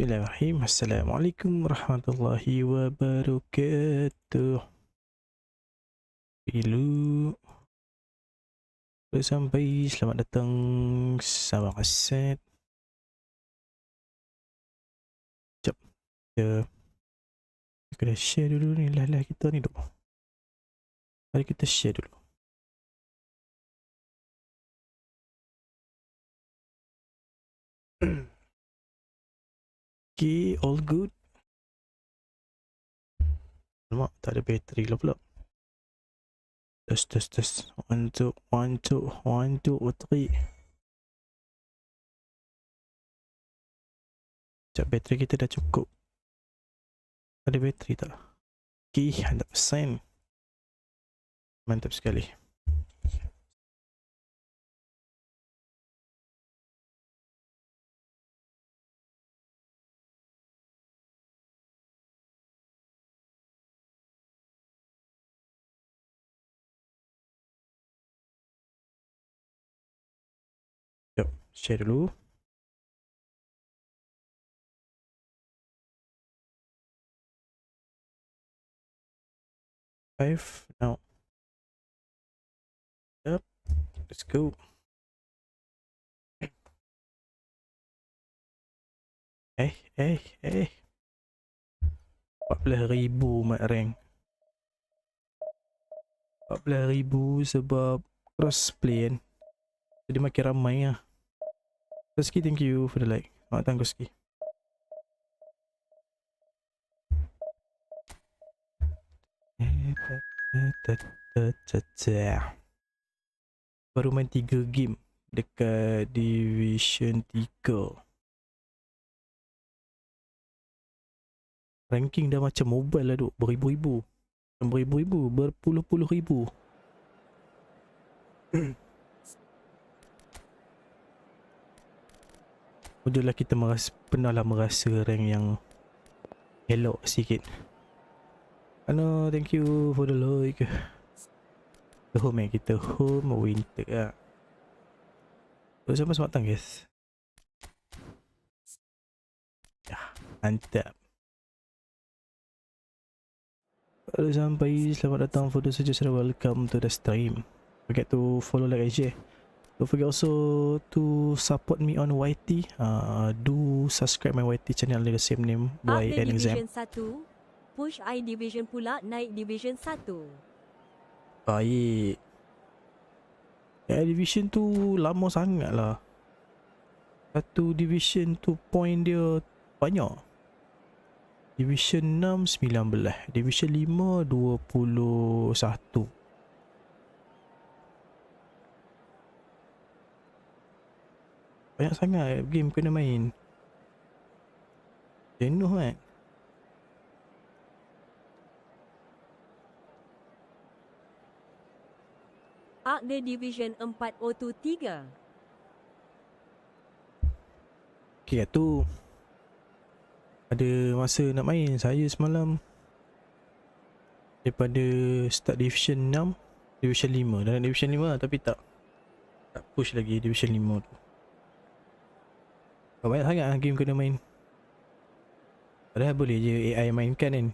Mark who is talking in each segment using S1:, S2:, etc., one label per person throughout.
S1: Bismillahirrahmanirrahim. Assalamualaikum warahmatullahi wabarakatuh. Pilu sampai, selamat datang sahabat aset. Jap, kita kena share dulu ni lah kita ni dulu. Mari kita share dulu. Okay, all good. Alamak, tak ada bateri lah pula. Test. 1, 2, 1, 2, 1, 2, 3. Sekejap, bateri kita dah cukup. Ada bateri tak? Okay, 100%. Mantap sekali. Jom, share dulu. Now. Yep, let's go. Eh. 14,000 mat rank. 14,000 sebab crossplay kan. Jadi makin ramai lah. Koski, thank you for the like. Selamat datang Koski. Baru main 3 game dekat Division 3. Ranking dah macam mobile lah duk. Beribu-ribu. Beribu-ribu, berpuluh-puluh ribu. Udahlah, kita pernahlah merasa rank yang elok sikit. Ano, thank you for the like. Home kita home winter lah. So, sama selamat datang guys. Ya, mantap. Kalau sampai, selamat datang for the suggestion. Welcome to the stream. Forget to follow, like and share. Don't forget also to support me on YT. Do subscribe my YT channel under the same name, YN Exam.
S2: Division 1, push I Division pula naik Division 1.
S1: Baik. Division tu lama sangat lah. Satu division tu point dia banyak. Division 6 19, Division 5 21. Banyak sangat game kena main. Jenuh kan.
S2: Akne Division 403.
S1: Okay, tu ada masa nak main. Saya semalam daripada start Division 6, Division 5. Dah nak Division 5 tapi tak push lagi Division 5 tu. Banyak sangat lah game kena main. Padahal boleh je AI mainkan kan.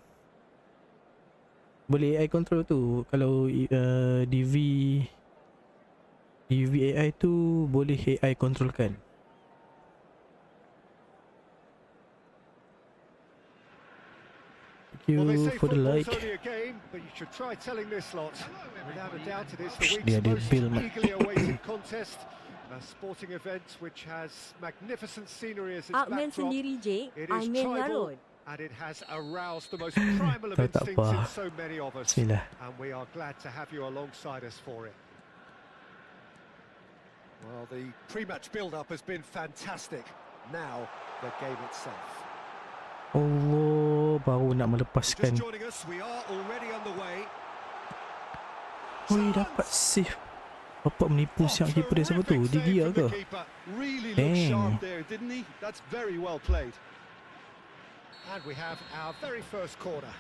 S1: Boleh AI control tu. Kalau DV AI tu boleh AI kontrolkan. Thank you for the like. Dia ada build mic.
S2: Akmen sendiri je, Akmen Garut.
S3: And it has aroused the most primal of instincts in so many of us. And we are glad to have you alongside us for it. Well, the pre-match build-up has been fantastic. Now, the game itself.
S1: Allah, baru nak melepaskan.
S3: Just joining us, we are already underway.
S1: Oi, dapat save. Bapak menipu siap keeper dia siapa tu? Dia dia ke? Damn.
S3: That's very well played. And we have our very first corner.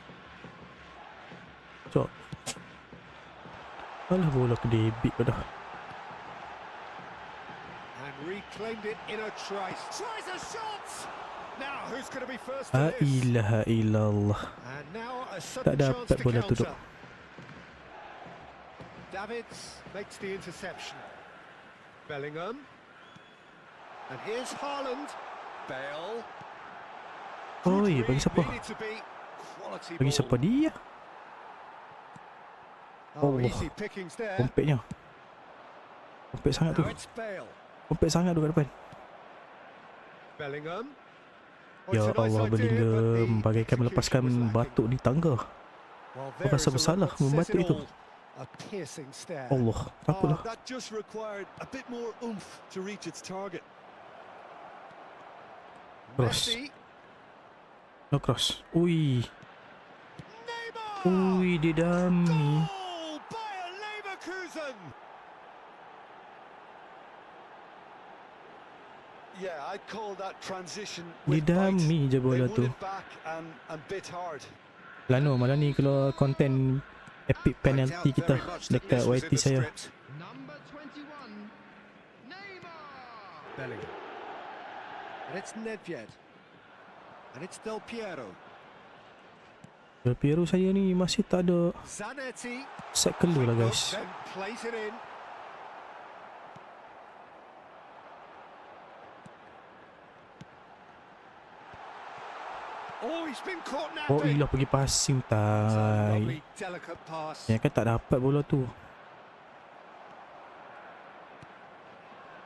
S1: Cok. Alah, bola ke debit dah.
S3: And reclaimed it in a trice. Tries a shot. Now, who's going to be first
S1: La
S3: to this?
S1: ilaha illallah.
S3: And now a
S1: Tak
S3: sudden chance
S1: dapat
S3: to
S1: bola tu duk.
S3: counter. Davids makes the interception. Bellingham. And here's Haaland. Bale.
S1: Oi, bagi siapa?
S3: Needed to be quality
S1: Bagi
S3: ball.
S1: siapa dia?
S3: Oh,
S1: Allah.
S3: easy pickings there.
S1: Kompetnya. Kompet sangat tu.
S3: Now it's Bale.
S1: Kompet sangat tu kat depan.
S3: Bellingham. Oh,
S1: Ya
S3: it's a nice
S1: Allah,
S3: idea,
S1: Bellingham
S3: but the
S1: bagaikan melepaskan
S3: execution was lacking.
S1: batuk di tangga.
S3: Well,
S1: Kau rasa
S3: there is a
S1: bersalah
S3: look that
S1: membatuk
S3: says it
S1: itu?
S3: all. A piercing stare.
S1: Allah, takutlah.
S4: That just required a bit more oomph to reach its target.
S1: Cross.
S3: Messi.
S1: No cross. Ui.
S3: Neymar.
S1: Ui, dia dummy.
S3: Goal! Bayer Leverkusen.
S4: Yeah, I'd call that transition
S1: Dia
S4: with bite.
S1: dummy je
S4: They
S1: bola
S4: won
S1: tu.
S4: it back and bit hard.
S1: Lano, malah ni kalau konten epic penalty kita dekat YT saya.
S3: Number 21, Neymar. Bellingham. And it's Nedved. And it's Del Piero.
S1: Piero saya ni masih tak ada
S3: Zanetti.
S1: set kelur lah guys.
S3: Then plays it in. Oh, he's been caught
S1: Oh,
S3: napping.
S1: ilah pergi passing
S3: It's a
S1: tai.
S3: lovely, delicate pass.
S1: Ya kan tak dapat bola tu.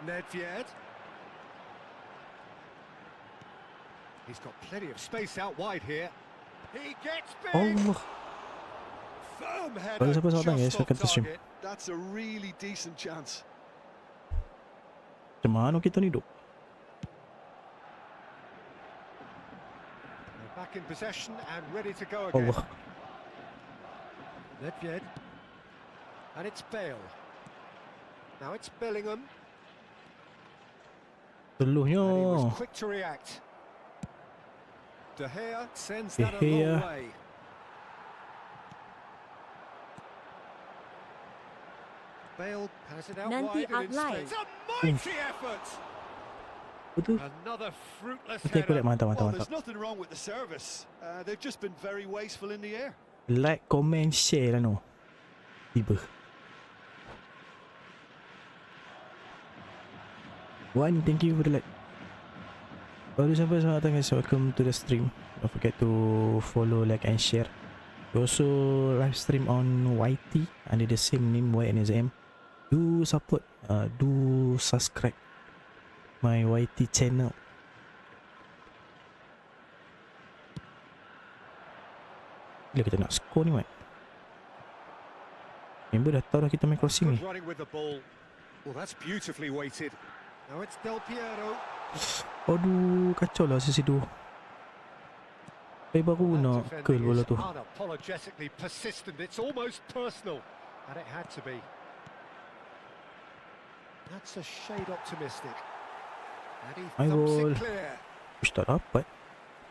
S3: Nedved. He's got plenty of space out wide here. He gets big.
S1: Allah.
S3: Firm header.
S1: Bagi siapa soalan guys
S3: Just
S1: dekat
S3: off
S1: stream.
S3: target.
S4: That's a really decent chance.
S1: Macam mana kita ni duk?
S3: They're back in possession and ready to go again.
S1: Allah.
S3: Nedved. And it's Bale. Now it's Bellingham.
S1: Teluhnya.
S3: And he was quick to react. De Gea sends that a
S1: De Gea.
S3: long way. Bale has it out
S2: Nanti
S3: wide and in
S2: outline.
S3: space. It's a mighty effort.
S1: Betul.
S3: Another fruitless
S1: Okay,
S3: header.
S1: correct. Mantap, mantap,
S4: Well,
S1: mantap.
S4: there's nothing wrong with the service. They've just been very wasteful in the air.
S1: Like, comment, share lah no. Tiba. One, thank you for the like. Baru sampai selamat datang guys. Welcome to the stream. Don't forget to follow, like and share. We also live stream on YT under the same name YNSM. Do support, do subscribe my YT channel. Bila kita nak score ni, Mat? Member dah tahu dah kita main crossing ni.
S3: Good running with the ball. Well, that's beautifully weighted. Now it's Del Piero.
S1: Aduh, kacau lah sisi tu. Baru
S3: That
S1: nak
S3: defending
S1: curl bola
S3: is
S1: tu.
S3: unapologetically persistent. It's almost personal, and it had to be. That's a shade optimistic. And he
S1: My
S3: thumps
S1: ball.
S3: it clear.
S1: Ush, tak dapat.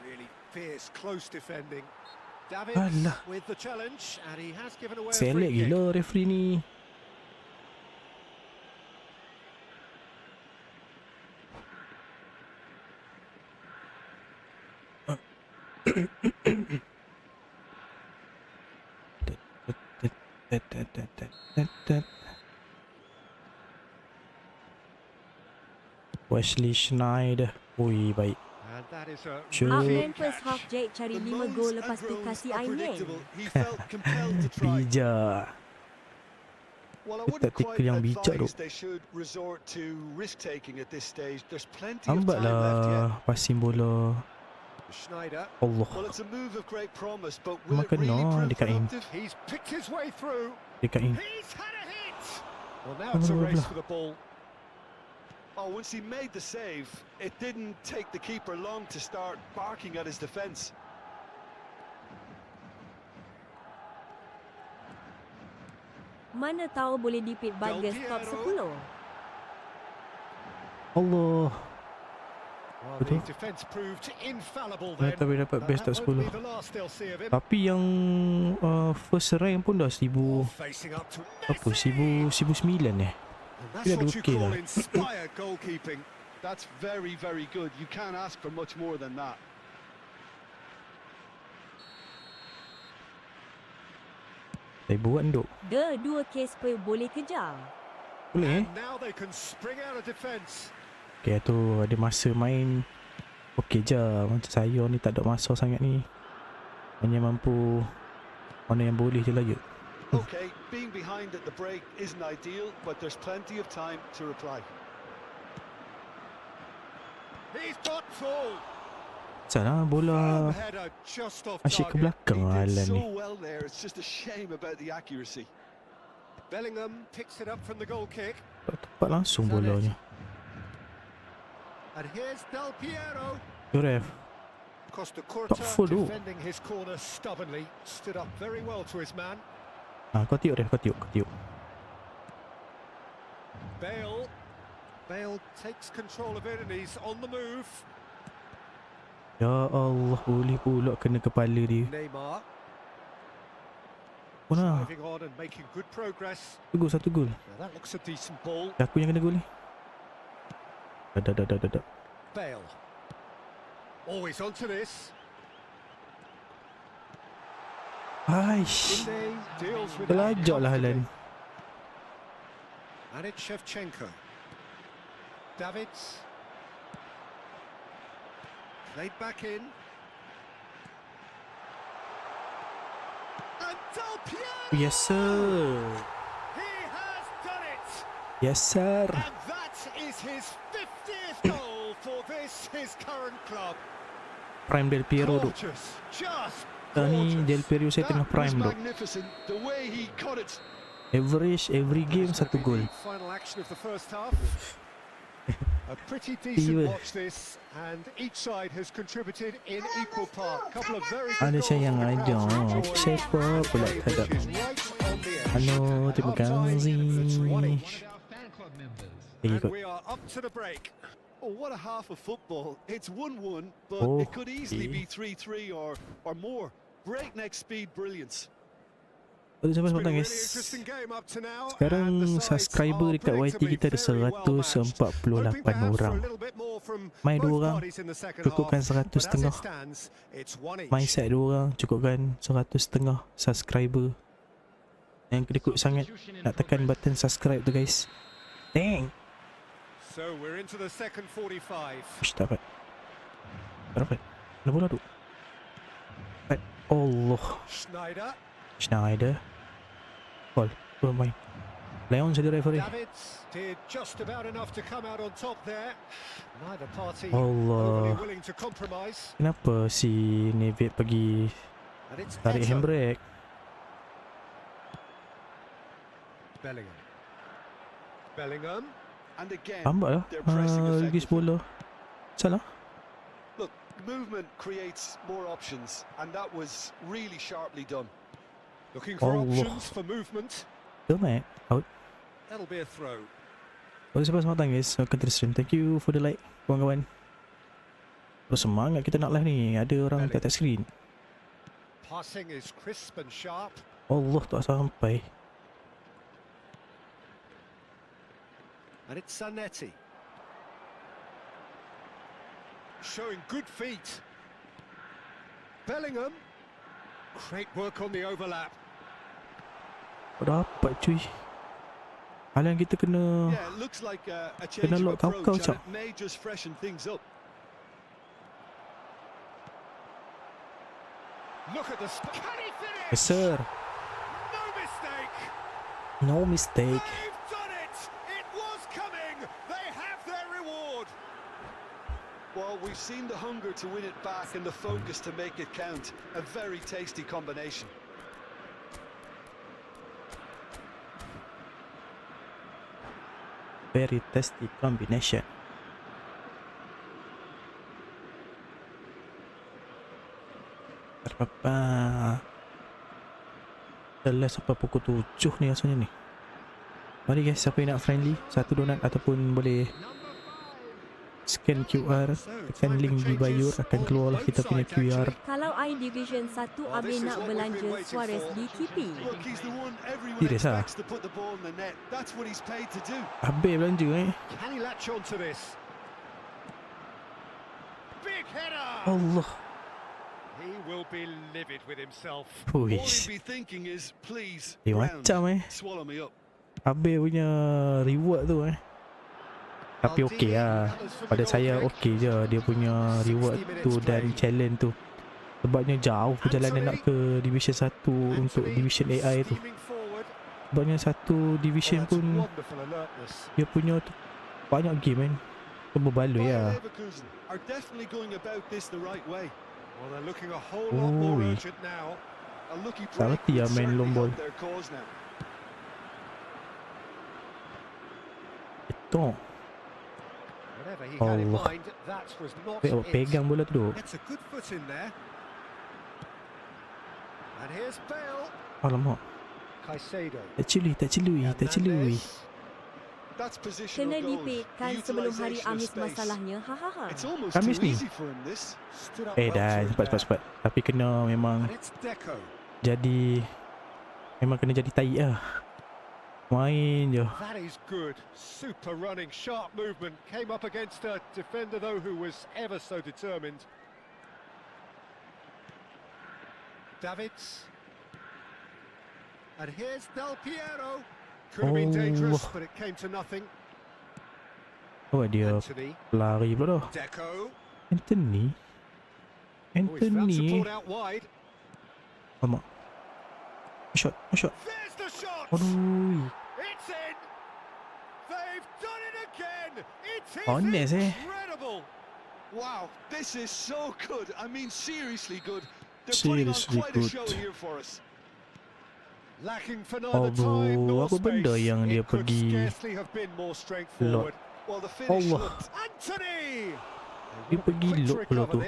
S3: Really fierce, close defending. Davids
S1: Alah.
S3: with the challenge, and he has given away a
S1: Selek
S3: free kick.
S1: gila referee ni. Wesley Schneider. Ui, baik.
S3: And that is a
S1: Sure.
S2: Halfman
S3: routine
S2: first half
S3: catch.
S2: Jake cari
S4: The
S2: 5
S4: moans
S2: gol
S4: and
S2: lepas tu
S4: groans
S2: kasih
S4: are
S2: Iron.
S4: predictable. He felt compelled to try.
S1: Bijak.
S4: Well, I
S1: Betul,
S4: wouldn't quite
S1: tackle yang bijak tu.
S4: advise they should resort to risk-taking at this stage. There's plenty of
S1: Lambat
S4: time left yet.
S1: lah passing bola.
S3: Schneider.
S1: Allah.
S4: Well, it's a move of great promise, but will it
S1: Makan
S4: really
S1: no,
S4: prove
S1: dekat in.
S4: productive?
S3: He's picked his way through.
S1: Dekat in.
S3: He's had a hit. Well, now it's a race for the ball.
S4: Oh, once he made the save, it didn't take the keeper long to start barking at his defence.
S2: Mana tahu boleh dipit Bagas top 10.
S1: Allah.
S3: Well,
S1: Betul.
S3: the defence proved infallible then.
S1: Tapi dapat
S3: But
S1: best
S3: that
S1: top
S3: won't
S1: 10.
S3: be the last they'll see of him.
S1: Tapi yang first rank pun dah 1000
S3: Oh, facing up to
S1: apa 1009 eh.
S3: And that's
S1: Dia
S3: what
S1: ada
S3: you
S1: okey
S3: call
S1: lah.
S3: inspired goalkeeping.
S4: That's very, very good. You can't ask for much more than that.
S1: Saya buat duk.
S2: Dua kes per boleh kejar.
S1: Boleh
S3: And now they can spring out of defence.
S1: Okay tu ada masa main. Okey je. Macam saya ni tak ada masa sangat ni. Hanya mampu mana yang boleh je lah je.
S4: Okay, being behind at the break isn't ideal, but there's plenty of time to reply.
S3: He's got full.
S1: Sana bola
S3: Header just off
S1: asyik ke
S3: target.
S1: belakang
S4: He did
S1: Alan
S4: so
S1: ni.
S4: well there. It's just a shame about the accuracy.
S3: Bellingham picks it up from the goal kick.
S1: Tak tepat langsung bolanya.
S3: And here's Del Piero.
S1: Tu ref.
S3: Costa Curta
S1: Tak full tu.
S3: defending his corner stubbornly. Stood up very well to his man.
S1: Kau tiup ref, kau tiup.
S3: Bale. Bale takes control of it and he's on the move.
S1: Ya Allah, boleh pula kena kepala dia.
S3: Neymar
S1: Mana?
S3: driving on and making good progress.
S1: Satu gol.
S3: Now that looks a decent ball.
S1: Aku yang kena gol ni. Dah.
S3: Bale. Always onto this.
S1: Aish.
S3: Inde deals with it
S1: Terlajak lah Alan.
S3: And it's Shevchenko. Davids. Played back in. And Del Piero!
S1: Yes sir.
S3: He has done it!
S1: Yes sir.
S3: And that is his 50th goal for this, his current club.
S1: Prime Del Piero tu.
S3: Gorgeous. Just
S1: Ni Del
S3: gorgeous.
S1: Piero saya tengah
S4: That was
S1: prime tu.
S4: magnificent. The way he cut it.
S1: Average every game
S3: This
S1: satu
S3: will
S1: gol.
S3: be the final action of the first half. A pretty decent
S1: Tiba.
S3: watch this, and each side has contributed in equal part. Couple of very good
S1: Ada
S3: goals
S1: saya yang
S3: for the
S1: ada.
S3: crowd to enjoy.
S1: Siapa pula tak ada.
S3: Which is right on the edge.
S1: Halo, terima
S3: Half-time,
S1: kasih.
S3: it's 1-1.
S1: Lagi
S3: And
S1: kot.
S3: we are up to the break.
S4: Oh, what a half of football. It's 1-1, but
S1: Oh,
S4: it could easily
S1: okay.
S4: be 3-3 or more. Breakneck speed brilliance.
S1: Boleh sampai
S3: It's been
S1: sebentar
S3: a really
S1: guys.
S3: interesting game up to now,
S1: Sekarang
S3: and the sides
S1: subscriber
S3: are
S1: dekat YT
S3: predictably
S1: kita ada
S3: very well matched.
S1: 148
S3: Hoping perhaps for
S1: orang.
S3: a little bit more from
S1: Main
S3: both
S1: dua orang,
S3: parties in the second
S1: cukupkan
S3: half,
S1: 100
S3: but as it
S1: setengah.
S3: stands, it's 1 each.
S1: Main set 2 orang, cukupkan 150 subscriber. Yang kedekut sangat nak tekan button subscribe tu guys. Dang.
S3: So we're into the second 45.
S1: Ush, tak dapat. Tak dapat. Mana bola tu? Dapat. Allah.
S3: Schneider.
S1: Ball. Turun main. Leon jadi referee.
S3: Davids did just about enough to come out on top there. Neither party
S1: Allah.
S3: overly willing to compromise.
S1: Kenapa si Nevid pergi
S3: And it's
S1: tarik
S3: Eto.
S1: handbrake?
S3: Bellingham.
S4: And again,
S1: Lambat lah.
S4: they're pressing
S1: Release
S4: effectively.
S1: bola. Salah.
S4: Look, movement creates more options, and that was really sharply done.
S3: Looking for
S1: Allah.
S3: options for movement.
S1: Termat. Out.
S3: That'll be a throw.
S1: Boleh sampai semangat guys. Welcome to the stream. Thank you for the like kawan-kawan. Bersemangat kita nak live ni. Ada orang tak tak screen.
S3: Passing is crisp and sharp.
S1: Allah tak sampai.
S3: And it's Zanetti. Showing good feet. Bellingham. Great work on the overlap.
S1: Dapat cuy. Alan kita kena
S4: Yeah, it looks like a change of
S1: lock kau
S4: approach,
S1: cak.
S4: and it may just freshen things up.
S3: Look at the... Can he finish?
S1: Yes sir.
S3: No mistake.
S1: No mistake.
S3: They've done it. It was coming. They have their reward.
S4: Well, we've seen the hunger to win it back and the focus to make it count. A very tasty combination.
S1: Very tasty combination. Apa? Jelas sampai pukul 7 ni rasanya ni. Mari guys, siapa yang nak friendly, satu donat ataupun boleh scan QR, tekan link di bio, akan keluarlah kita punya QR.
S2: Kalau I Division 1 Abe nak belanja Suarez di TP.
S4: Look, he's the one everyone
S1: Serious ah?
S4: expects to put the ball in the net. That's what he's paid to do.
S1: Habis belanja
S3: Can he latch on to this? Header.
S1: Allah.
S3: He will be livid with himself.
S4: All
S1: Puish.
S4: he'd be thinking is, please,
S1: Eh,
S4: ground,
S1: macam
S4: swallow me up.
S1: Habis punya reward tu Tapi okey lah. Pada saya okey je dia punya reward tu dan challenge tu. Sebabnya jauh perjalanan nak ke Division 1 untuk Division AI tu. Sebabnya satu Division pun dia punya tu banyak game kan. Tu berbaloi lah.
S4: Leverkusen are definitely going about this the right way. Well, they're looking a whole lot more
S1: Ui.
S4: urgent now. A lucky
S1: Tak
S4: break
S1: reti
S4: would
S1: lah main
S4: certainly
S1: long ball.
S4: help their cause now.
S1: Betul.
S3: Whatever he had in
S1: Allah.
S3: mind, that was not
S1: Awak
S3: it.
S1: pegang bola tu.
S3: Gets a good foot in there. And here's Bale.
S1: Alamak.
S3: Caicedo.
S1: Tak celui.
S3: Hernandez.
S4: That's positional
S2: Kena
S4: goals.
S2: dipikkan
S4: The
S2: sebelum hari
S4: utilisation of
S2: Amis
S4: space.
S2: masalahnya. Hahaha.
S4: It's almost
S1: Kamis
S4: too
S1: ni.
S4: easy for him, this.
S3: Stood up
S1: Eh
S3: well
S1: dah
S3: to it
S1: cepat. Tapi kena memang
S3: there. And it's Deco.
S1: jadi kena jadi tai lah. Main je.
S3: That is good. Super running, sharp movement. Came up against a defender, though, who was ever so determined. Davids. And here's Del Piero. Could have been dangerous,
S1: Oh.
S3: but it came to nothing.
S1: Oh dia
S3: Anthony.
S1: lari pula tu.
S3: Deco.
S1: Anthony.
S3: Oh, he's found
S1: Anthony.
S3: support out wide.
S1: Alamak. Shot.
S3: There's the shot.
S1: Aduh.
S3: It's in. They've done it again. It is
S1: Honest,
S3: incredible.
S4: Wow, this is so good. I mean, seriously good. They're putting on
S1: Seriously
S4: quite a
S1: good.
S4: show here for us.
S3: Lacking for neither
S1: Aduh,
S3: time nor
S1: apa benda
S3: space.
S1: yang dia
S3: It could
S1: pergi
S3: scarcely have been more straightforward.
S4: Well, the finish
S1: Allah.
S4: looked
S3: Anthony.
S1: Dia pergi lock pula tu.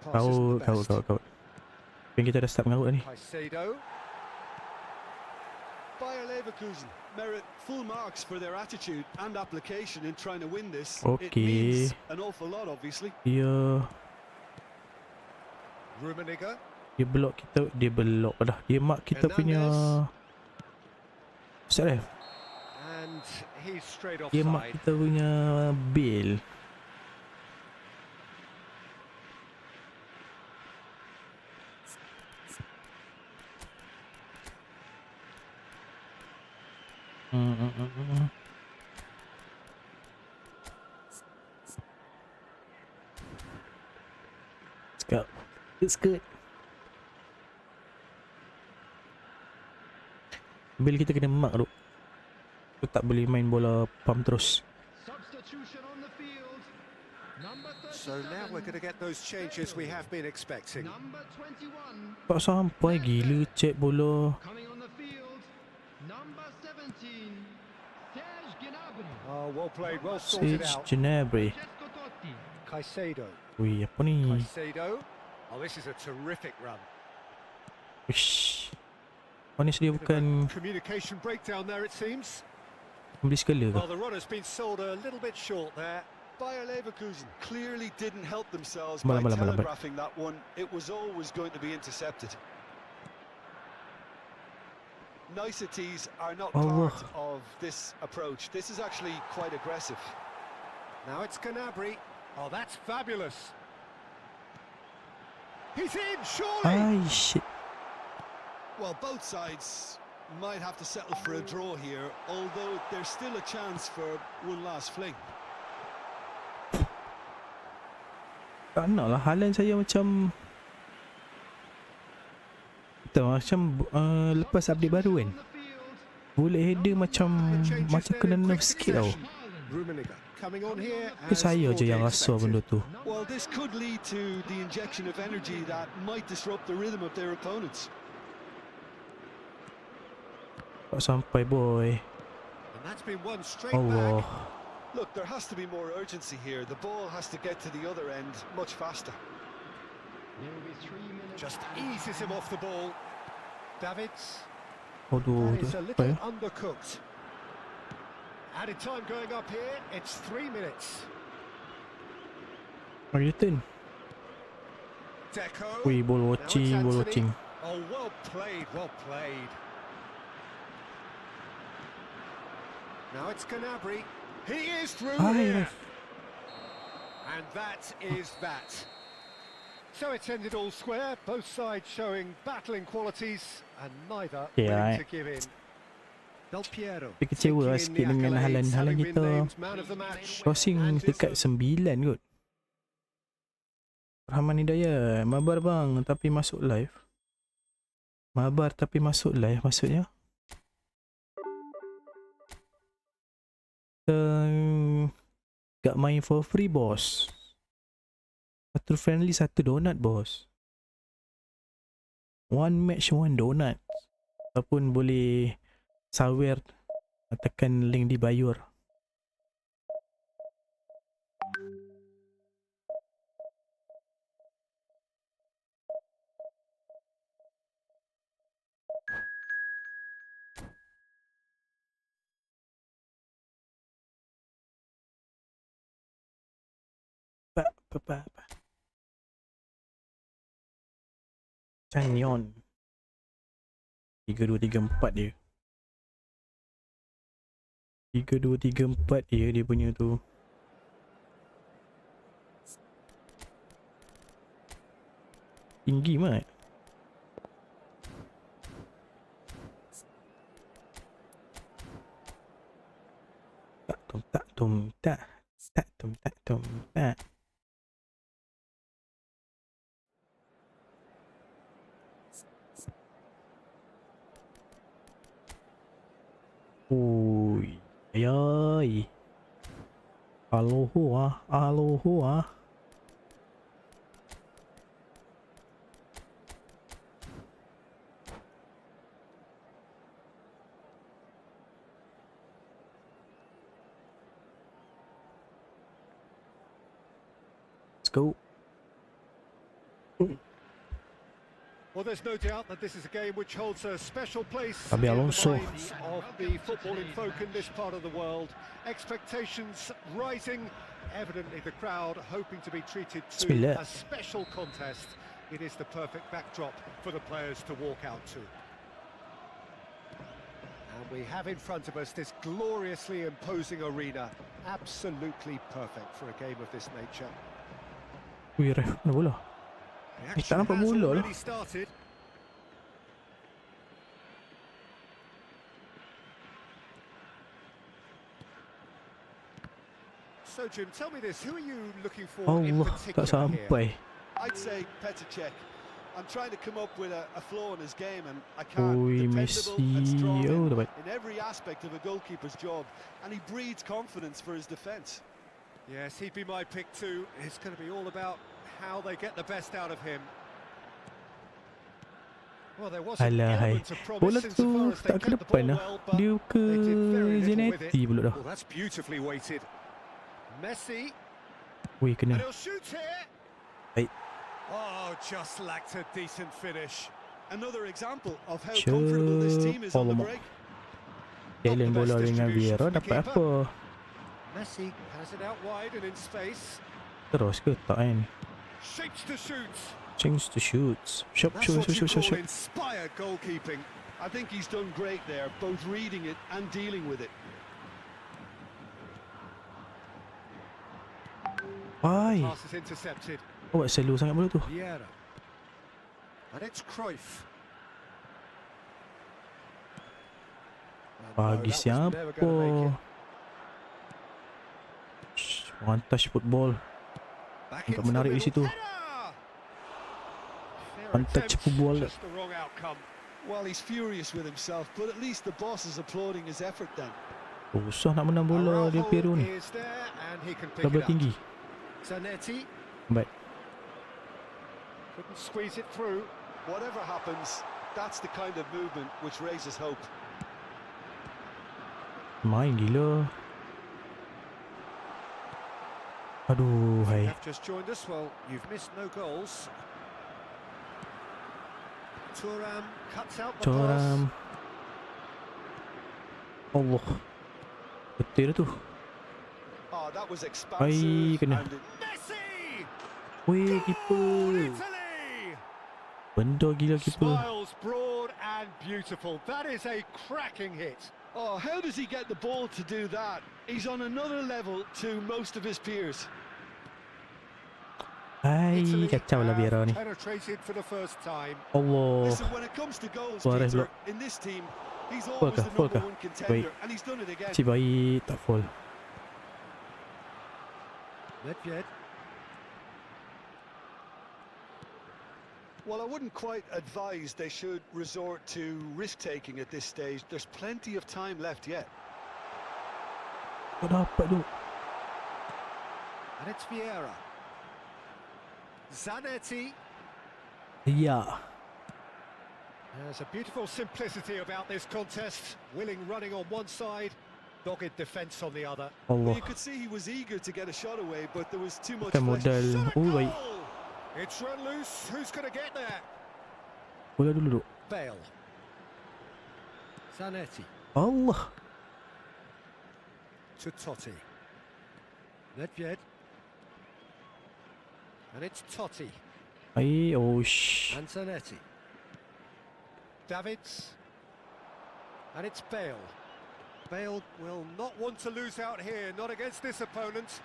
S1: Kau. Yang kita dah start mengarut ni.
S3: Caicedo.
S4: Bayer Leverkusen merit full marks for their attitude and application in trying to win this. It
S1: Okay.
S4: means an awful lot, obviously.
S1: Dia
S3: Rummenigge.
S1: block kita. Dia block dah. Dia mark kita punya Ustaz Ref.
S3: And he's straight
S1: Dia mark
S3: offside.
S1: kita punya bail. Let's go. It's good. Bil kita kena mark tu. Kita tak boleh main bola pump terus.
S3: So now we're going to get those changes we have been expecting.
S1: Tak sampai gila cek bola.
S3: Oh, well played, well sorted
S1: Sage
S3: out.
S1: Gnabry.
S3: Caicedo.
S1: Wih, apa ni?
S3: Caicedo. Oh, this is a terrific run.
S1: Wish. Manis dia
S3: Bit of a
S1: bukan
S3: communication breakdown there, it seems.
S1: beli skala ke?
S3: Well, the run has been sold a little bit short there.
S4: Bayer Leverkusen clearly didn't help themselves by
S1: Malam.
S4: telegraphing that one. It was always going to be intercepted. Niceties are not
S1: Allah.
S4: part of this approach. This is actually quite aggressive.
S3: Now it's Gnabry. Oh, that's fabulous. He's in, surely.
S1: Ay, shit.
S4: Well, both sides might have to settle for a draw here, although there's still a chance for one last fling.
S1: Tak nak lah. Halan saya macam lepas update baru kan. Bullet header macam kena nerf sikit tau.
S3: Rummenigge coming on here.
S1: Ke saya je yang rasa benda tu.
S4: Well, this could lead to the injection of energy that might disrupt the rhythm of their opponents.
S1: Tak sampai boy.
S3: And that's been one straight
S1: Allah.
S3: back.
S4: Look, there has to be more urgency here. The ball has to get to the other end much faster.
S3: Just eases him off the ball. Davids.
S1: Aduh,
S3: That
S1: tu
S3: is a
S1: apa
S3: little
S1: ya?
S3: undercooked. Added time going up here. It's 3 minutes.
S1: Mari return.
S3: Deco.
S1: Wih, ball
S3: Now it's
S1: watching.
S3: Anthony. Oh, well played, well played. Now it's Gnabry. He is through
S1: Ay,
S3: here.
S1: ref.
S3: And that is that. So it's ended all square, both sides showing battling qualities and neither willing to give in. Del Piero
S1: Tapi kecewa lah sikit dengan halan-halan kita. Crossing dekat 9 kot. Rahman Hidayat, mabar bang tapi masuk live. Mabar tapi masuk live maksudnya? Gak main for free bos. Satu friendly, satu donat bos. One match, one donat. Ataupun boleh sawer, tekan link di bio. Apa. Canyon 3-2-3-4 dia. 3-2-3-4 dia punya tu. Tinggi mat. Tak. Ui, ay. Aloha. Let's go.
S3: Well, there's no doubt that this is a game which holds a special place
S1: Abi
S3: in the
S1: Alonso.
S3: minds of the footballing folk in this part of the world. Expectations rising, evidently the crowd hoping to be treated to
S1: Bismillah.
S3: a special contest. It is the perfect backdrop for the players to walk out to. And we have in front of us this gloriously imposing arena, absolutely perfect for a game of this nature.
S1: Ui, ref, mana bola?
S3: The
S1: tak nampak
S3: action has
S1: bola lah.
S3: already started. So Jim, tell me this, who are you looking for in
S1: Allah, tak
S3: particular here?
S1: sampai.
S4: I'd say Petr Cech. I'm trying to come up with a flaw in his game, and I can't.
S1: Ui,
S4: Dependable and
S1: Messi.
S4: strong
S1: Oh, dapat.
S4: in every aspect of a goalkeeper's job, and he breeds confidence for his defence.
S3: Yes, he'd be my pick too. It's going to be all about how they get the best out of him. Well, there was an
S1: Alah, hai.
S3: element of
S1: Bola
S3: promise
S1: tu
S3: insofar as they
S1: tak ke
S3: kept the
S1: depan
S3: ball
S1: lah.
S3: well, but
S1: Dia ke
S3: they did very little with it.
S1: Zanetti pula dah.
S3: Oh, that's beautifully weighted. Messi,
S1: Wih,
S3: and
S1: kena.
S3: he'll shoot here.
S1: Hai.
S3: Oh, just lacked a decent finish.
S4: Another example of how
S1: Sure.
S4: comfortable this team is on the
S1: Alamak.
S4: break.
S1: Jalen bola dengan Piero dapat apa?
S3: Messi has it out wide and in space.
S1: Terus ke tak kan?
S3: Shapes to shoot.
S1: Change to shoots. Shop.
S4: That's what you call inspired goalkeeping. I think he's done great there, both reading it and dealing with it.
S1: Why?
S3: Pass is intercepted.
S1: Awak selalu sangat bola tu.
S3: Piero. And it's Cruyff. And no,
S1: Bagi
S3: that was
S1: siapa?
S3: never gonna make it.
S1: One touch football.
S3: Back
S1: Untuk
S3: into the
S1: menarik di
S3: middle.
S1: situ.
S3: Header! Fair
S1: One touch
S3: attempt,
S1: football.
S3: just the wrong outcome.
S4: Well, he's furious with himself, but at least the boss is applauding his effort then.
S1: Susah nak menang bola dia Piero ni.
S3: Is there and he can pick
S1: Double
S3: it up.
S1: tinggi.
S3: Zanetti
S1: Baik.
S3: couldn't squeeze it through.
S4: Whatever happens, that's the kind of movement which raises hope.
S1: Main gila. Aduh,
S3: You
S1: hai.
S3: have just joined us. Well, you've missed no goals. Thuram cuts out the pass.
S1: Coram. Allah. Betul tu.
S4: Oh, that was
S1: Ai,
S4: expansive.
S1: kena.
S4: And
S3: Messi!
S1: Weh,
S3: Goal,
S1: keeper.
S3: Italy!
S1: Benda gila keeper.
S3: Smiles broad and beautiful. That is a cracking hit.
S4: oh, how does he get the ball to do that? He's on another level to most of his peers.
S1: Hai,
S3: Italy
S1: kacau lah Piero
S3: have
S1: ni.
S3: penetrated for the first time.
S1: Allah.
S4: Listen, when it comes to goals,
S1: Suarez
S4: Peter,
S1: pula.
S4: in this team, he's
S1: Full
S4: always
S1: kah?
S4: the
S1: Full
S4: number
S1: kah?
S4: one contender, and he's done it again.
S1: Si baik, tak full.
S3: Nedved.
S4: Well, I wouldn't quite advise they should resort to risk-taking at this stage. There's plenty of time left yet.
S1: Tak dapat tu.
S3: And it's Piero. Zanetti.
S1: Ya.
S3: There's a beautiful simplicity about this contest. Willing running on one side, dogged defence on the other.
S4: Well,
S1: Allah.
S4: you could see he was eager to get a shot away, but there was too much
S1: Kan
S4: pressure.
S1: modal.
S3: Shot a
S1: Oh baik.
S3: goal! It's run loose. Who's going to get there?
S1: Bola dulu.
S3: Bale. Zanetti
S1: Allah.
S3: to Totti. Nedved. And it's Totti.
S1: Ai, oh shh.
S3: And Zanetti. Davids. And it's Bale. Bale will not want to lose out here, not against this opponent.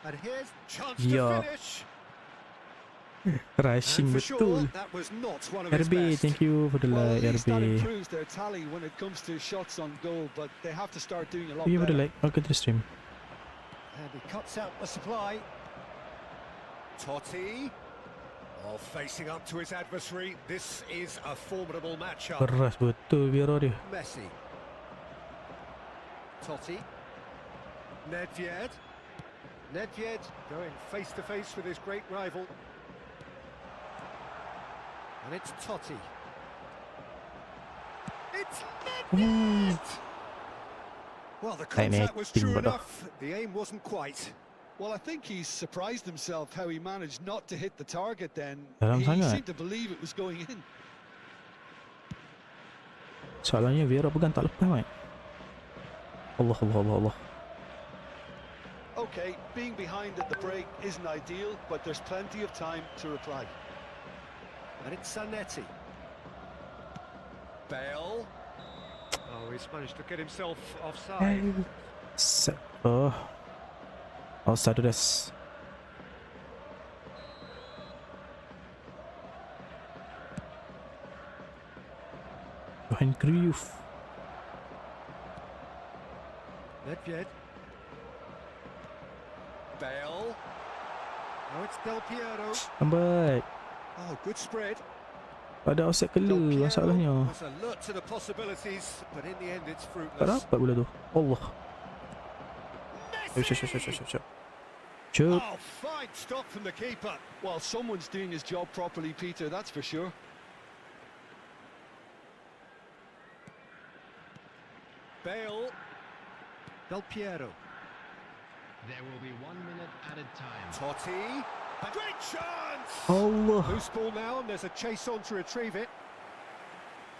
S3: And here's chance
S1: Yeah.
S3: to finish.
S1: Rushing
S3: And for sure,
S1: betul.
S3: that was not one of his
S1: RB,
S3: best.
S1: thank you for the
S4: Well, at
S1: like,
S4: least that
S1: RB.
S4: improves their tally when it comes to shots on goal, but they have to start doing a lot
S1: Thank you for the
S4: better.
S1: like. Welcome to the stream.
S3: And he cuts out the supply. Totti. Oh, facing up to his adversary. This is a formidable matchup.
S1: Keras betul Piero dia.
S3: Messi. Totti. Nedved. Nedved going face to face with his great rival. And it's Totti. It's Nedved! Well, the contact was true enough. The aim wasn't quite.
S4: Well, I think he's surprised himself how he managed not to hit the target then.
S1: Dalam
S4: He
S1: sangat.
S4: seemed to believe it was going in.
S1: Soalannya Piero pegang tak lepas mai. Allah Allah Allah Allah.
S4: Okay, being behind at the break isn't ideal, but there's plenty of time to reply.
S3: And it's Zanetti. Bale. Oh, he's managed to get himself offside.
S1: Oh. Offside des. Johan Cruyff.
S3: Nedved. Bale. Oh, it's Del Piero.
S1: Lambat.
S3: Oh, good spread.
S1: Ada offside
S3: Del
S1: kela
S3: Piero
S1: masalahnya.
S3: was alert to the possibilities, but in the end it's
S1: Tak
S3: fruitless.
S1: dapat bola tu. Allah.
S3: Messi!
S1: Cuk.
S3: Oh, fine stop from the keeper.
S4: Well, someone's doing his job properly, Peter, that's for sure.
S3: Bale. Del Piero.
S5: There will be 1 minute added time.
S3: Totti. A great chance!
S1: Allah.
S3: Loose ball now, and there's a chase on to retrieve it.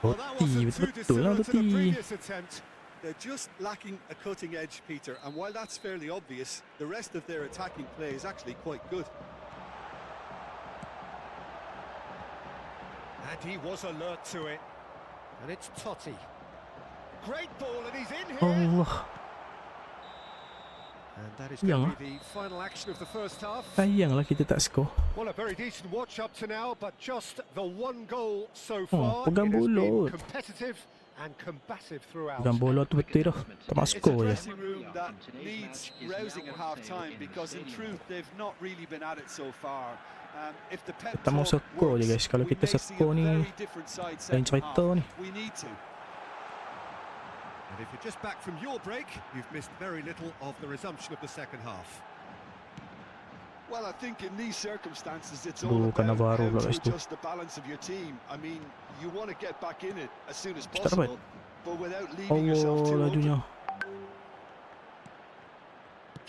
S3: Well, that
S1: Totti,
S3: wasn't too
S1: betul lah
S3: dissimilar to the
S1: Totti.
S3: previous attempt.
S4: They're just lacking a cutting edge, Peter, and while that's fairly obvious, the rest of their attacking play is actually quite good.
S3: And he was alert to it. And it's Totti. Great ball, and he's in here.
S1: Allah.
S3: And that is
S1: Yang
S3: going to be the final action of the first half.
S1: Sayanglah kita tak skor.
S3: Well, a very decent watch up to now, but just the one goal so
S1: Oh,
S3: far.
S1: pegang
S3: It has been
S1: bola.
S3: competitive and combative throughout.
S1: Pegang bola tu betul dah. Tak masuk
S4: It's a
S1: skor je.
S4: dressing room that needs rousing at half-time because in truth they've not really been at it so far. If the pep
S1: Tak mau
S4: talk
S1: skor je guys.
S4: works,
S1: Kalau
S4: we
S1: kita
S4: may see a
S1: skor ni
S4: very different side
S1: lain
S4: second
S1: cerita
S4: half.
S1: ni.
S4: We need to.
S3: And if you're just back from your break, you've missed very little of the resumption of the second half.
S4: Well, I think in these circumstances it's
S1: Aduh,
S4: all
S1: kena
S4: about
S1: baru
S4: how
S1: pula
S4: to
S1: kat situ.
S4: adjust the balance of your team. I mean, you want to get back in it as soon as
S1: Tak dapat.
S4: possible, but without leaving yourself
S1: Allah
S4: too open.
S1: lajunya.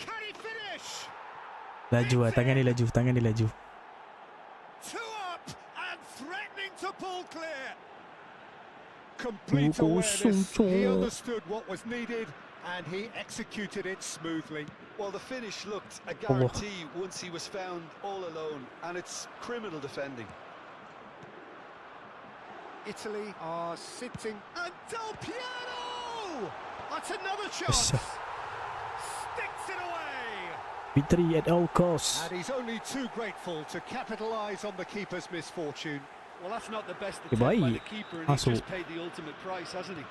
S3: Can he finish?
S1: Laju lah. Tangan dia laju. Tangan dia laju.
S3: Two up and threatening to pull clear. Complete
S1: Oh,
S3: awareness.
S1: so-
S3: He understood what was needed and he executed it smoothly.
S4: Well, the finish looked a guarantee once he was found all alone, and it's criminal defending.
S3: Italy are sitting and Del Piero! That's another
S1: Yes,
S3: chance.
S1: sir.
S3: Sticks it away.
S1: Victory at all costs.
S3: And he's only too grateful to capitalise on the keeper's misfortune.
S4: Well, that's not the best
S1: Okay,
S4: attempt by
S1: baik.
S4: the keeper, and
S1: Masuk.
S4: he's just paid the ultimate price, hasn't he?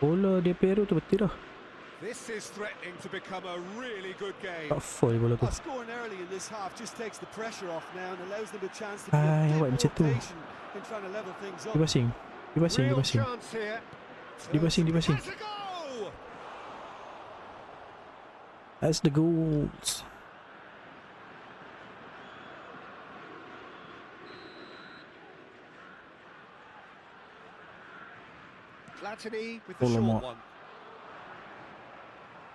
S1: Bola dia Piero tu betul dah.
S3: This is threatening to become a really good game.
S1: Tak foul bola tu.
S4: Scoring early in this half just takes the pressure off now and allows them a chance to be
S1: Ay,
S4: a
S1: awak
S4: bit
S1: macam
S4: more
S1: tu.
S4: patient in trying to level things up.
S1: Dia basing. Dia basing, dia
S3: Real
S1: basing.
S3: chance here.
S1: Dia basing, dia basing.
S3: Has a goal!
S1: That's the goals.
S3: Platini with the
S1: Alamak.
S3: short one.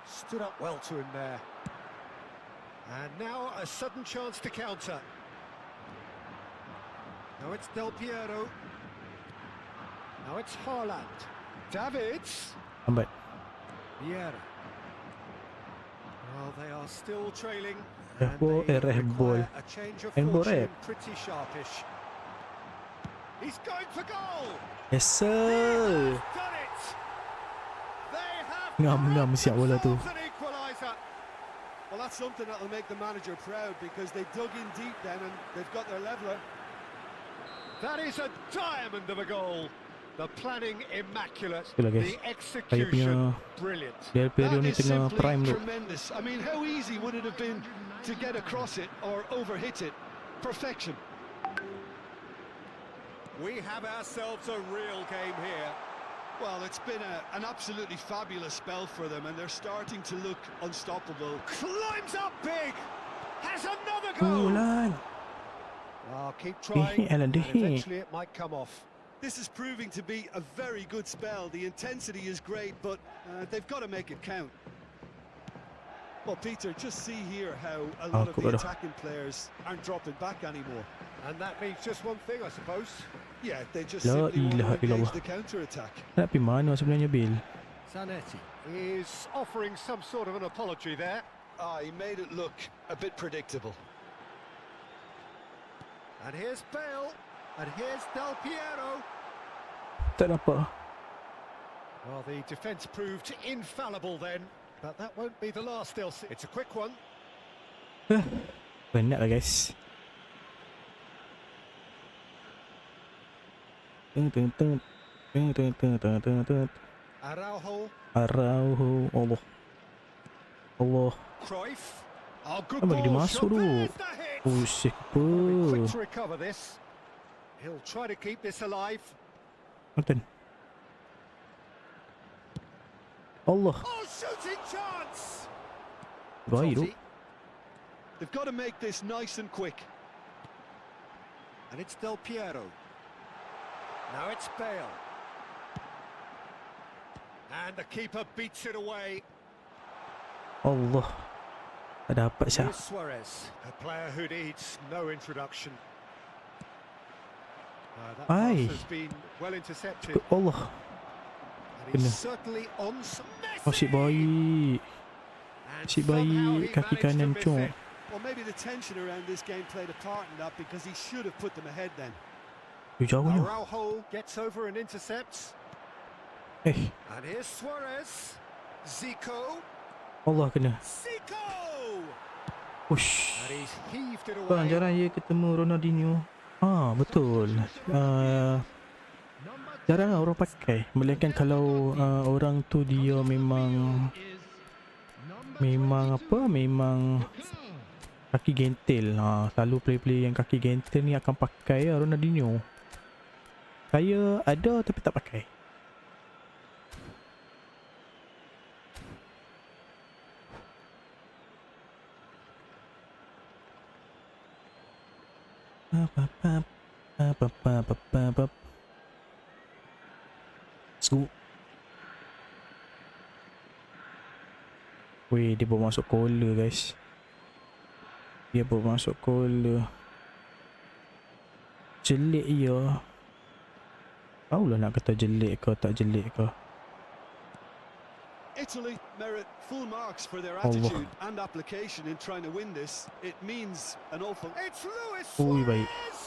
S3: Stood up well to him there. And now a sudden chance to counter. Now it's Del Piero. Now it's Haaland. Davids.
S1: Lambat.
S3: Piero. Well, they are still trailing.
S1: Rehbol,
S3: And they
S1: Rehbol.
S3: require a change of
S1: Rehbol,
S3: fortune,
S1: Reh.
S3: pretty sharpish. He's going for goal.
S1: Yes sir.
S3: Done it. They have
S1: Ngam siap bola tu.
S3: themselves an equaliser.
S4: Well, that's something that'll make the manager proud because they dug in deep then and they've got their leveler.
S3: That is a diamond of a goal. The planning immaculate.
S1: Itulah, guys.
S3: The
S1: Saya punya
S3: execution brilliant.
S1: Del Piero
S4: That
S1: ni
S4: is
S1: tengah
S4: simply
S1: prime tu.
S4: tremendous. I mean, how easy would it have been to get across it or overhit it? Perfection.
S3: We have ourselves a real game here.
S4: Well, it's been an absolutely fabulous spell for them and they're starting to look unstoppable.
S3: Climbs up big. Has another goal.
S1: Bulan.
S3: Oh, keep trying.
S1: Alan,
S3: And eventually it might come off.
S4: This is proving to be a very good spell. The intensity is great, but they've got to make it count. Well, Peter, just see here how a lot of the
S1: Aku
S4: attacking players aren't dropping back anymore.
S3: And that means just one thing, I suppose.
S4: Yeah, they just
S1: La
S4: simply want
S1: ilaha
S4: to engage
S1: illallah.
S4: the counter-attack.
S1: Nak pergi mana sebenarnya Bill?
S3: Zanetti is offering some sort of an apology there.
S4: He made it look a bit predictable.
S3: And here's Bale. And here's Del Piero.
S1: Tak nampak.
S3: Well, the defence proved infallible then. But that won't be the last they'll see. It's a quick one.
S1: Penat lah guys.
S3: Araujo.
S1: Araujo. Allah. Allah.
S3: Cruyff. Oh, good
S1: Bagi dia
S3: ball.
S1: masuk tu.
S3: There's the hit.
S1: Oh, sick
S3: Be quick
S1: apa.
S3: to recover this. He'll try to keep this alive.
S1: Nonton. Allah.
S3: Oh, shooting chance!
S1: Baik tu.
S3: Totti.
S4: They've got to make this nice and quick.
S3: And it's Del Piero. Now it's Bale. And the keeper beats it away.
S1: Allah. Tak dapat sah.
S3: Here's Suarez, a player who needs no introduction. That
S1: Ai.
S3: pass has been well intercepted.
S1: Allah.
S3: And he's
S1: Kena.
S3: certainly on some
S1: Oh, si baik.
S3: And
S1: Si
S3: somehow
S1: baik
S3: he
S1: kaki
S3: managed to
S1: kanan
S3: miss
S1: cok.
S3: it.
S4: Well, maybe the tension around this game played a part in that because he should have put them ahead then.
S1: Jauhnya.
S3: Araujo gets over and intercepts.
S1: Eh,
S3: And here's Suarez. Zico.
S1: Allah kena.
S3: Zico!
S1: Ush.
S3: And he's heaved it
S1: Bang,
S3: away.
S1: jarang ya ketemu Ronaldinho. Betul. Jarang orang pakai. Melainkan kalau orang tu dia memang kaki gentil. Selalu play-play yang kaki gentil ni akan pakai Ronaldinho. Saya ada tapi tak pakai. Let's go. Weh, dia bawa masuk kola guys. Dia bawa masuk kola. Jelek ya. Tahulah nak kata jelek ke tak jelek ke.
S4: Italy merit full marks for their
S1: Allah.
S4: attitude and application in trying to win this. It means an awful...
S3: It's Luis
S1: Ui, baik.
S3: Suarez!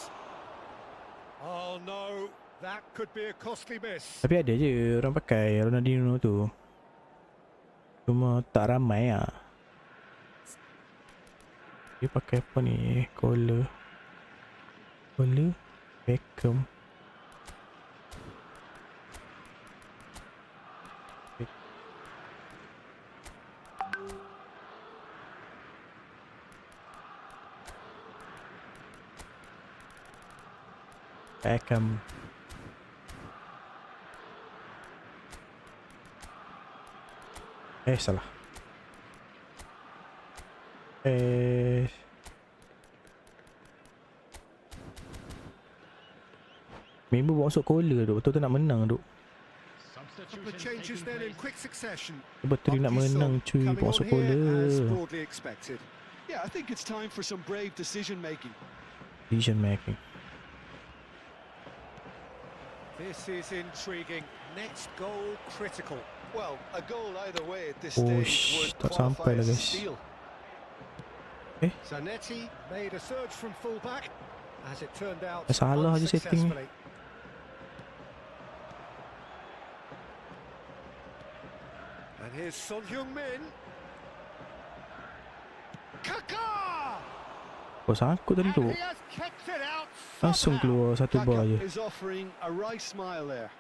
S3: Oh no, that could be a costly miss.
S1: Tapi ada je orang pakai Ronaldinho tu. Cuma tak ramai lah. Dia pakai apa ni? Collar Beckham. Beckham. Salah. Member bawa masuk collar tu. Betul-betul nak menang tu.
S3: Couple of changes then in quick succession.
S1: Betul nak menang cuy.
S3: Coming
S1: Bawa
S3: on
S1: masuk
S3: here as
S1: collar.
S3: broadly expected.
S4: Yeah, I think it's time for some brave decision making.
S1: Decision making.
S3: This is intriguing. Next goal critical.
S4: Well, a goal either way at this
S1: Oh,
S4: stage would
S1: tak sampai
S4: qualify
S1: lah,
S4: as a
S1: guys.
S4: steal.
S3: Zanetti made a surge from fullback, as it turned out
S1: Salah je setting ni.
S3: unsuccessfully. And here's Son Heung-min. Kaka!
S1: Oh, sangkut tadi tu.
S3: And he has kicked it out
S1: Langsung
S3: somehow.
S1: keluar satu bar je.
S4: Kaka is offering a right smile there.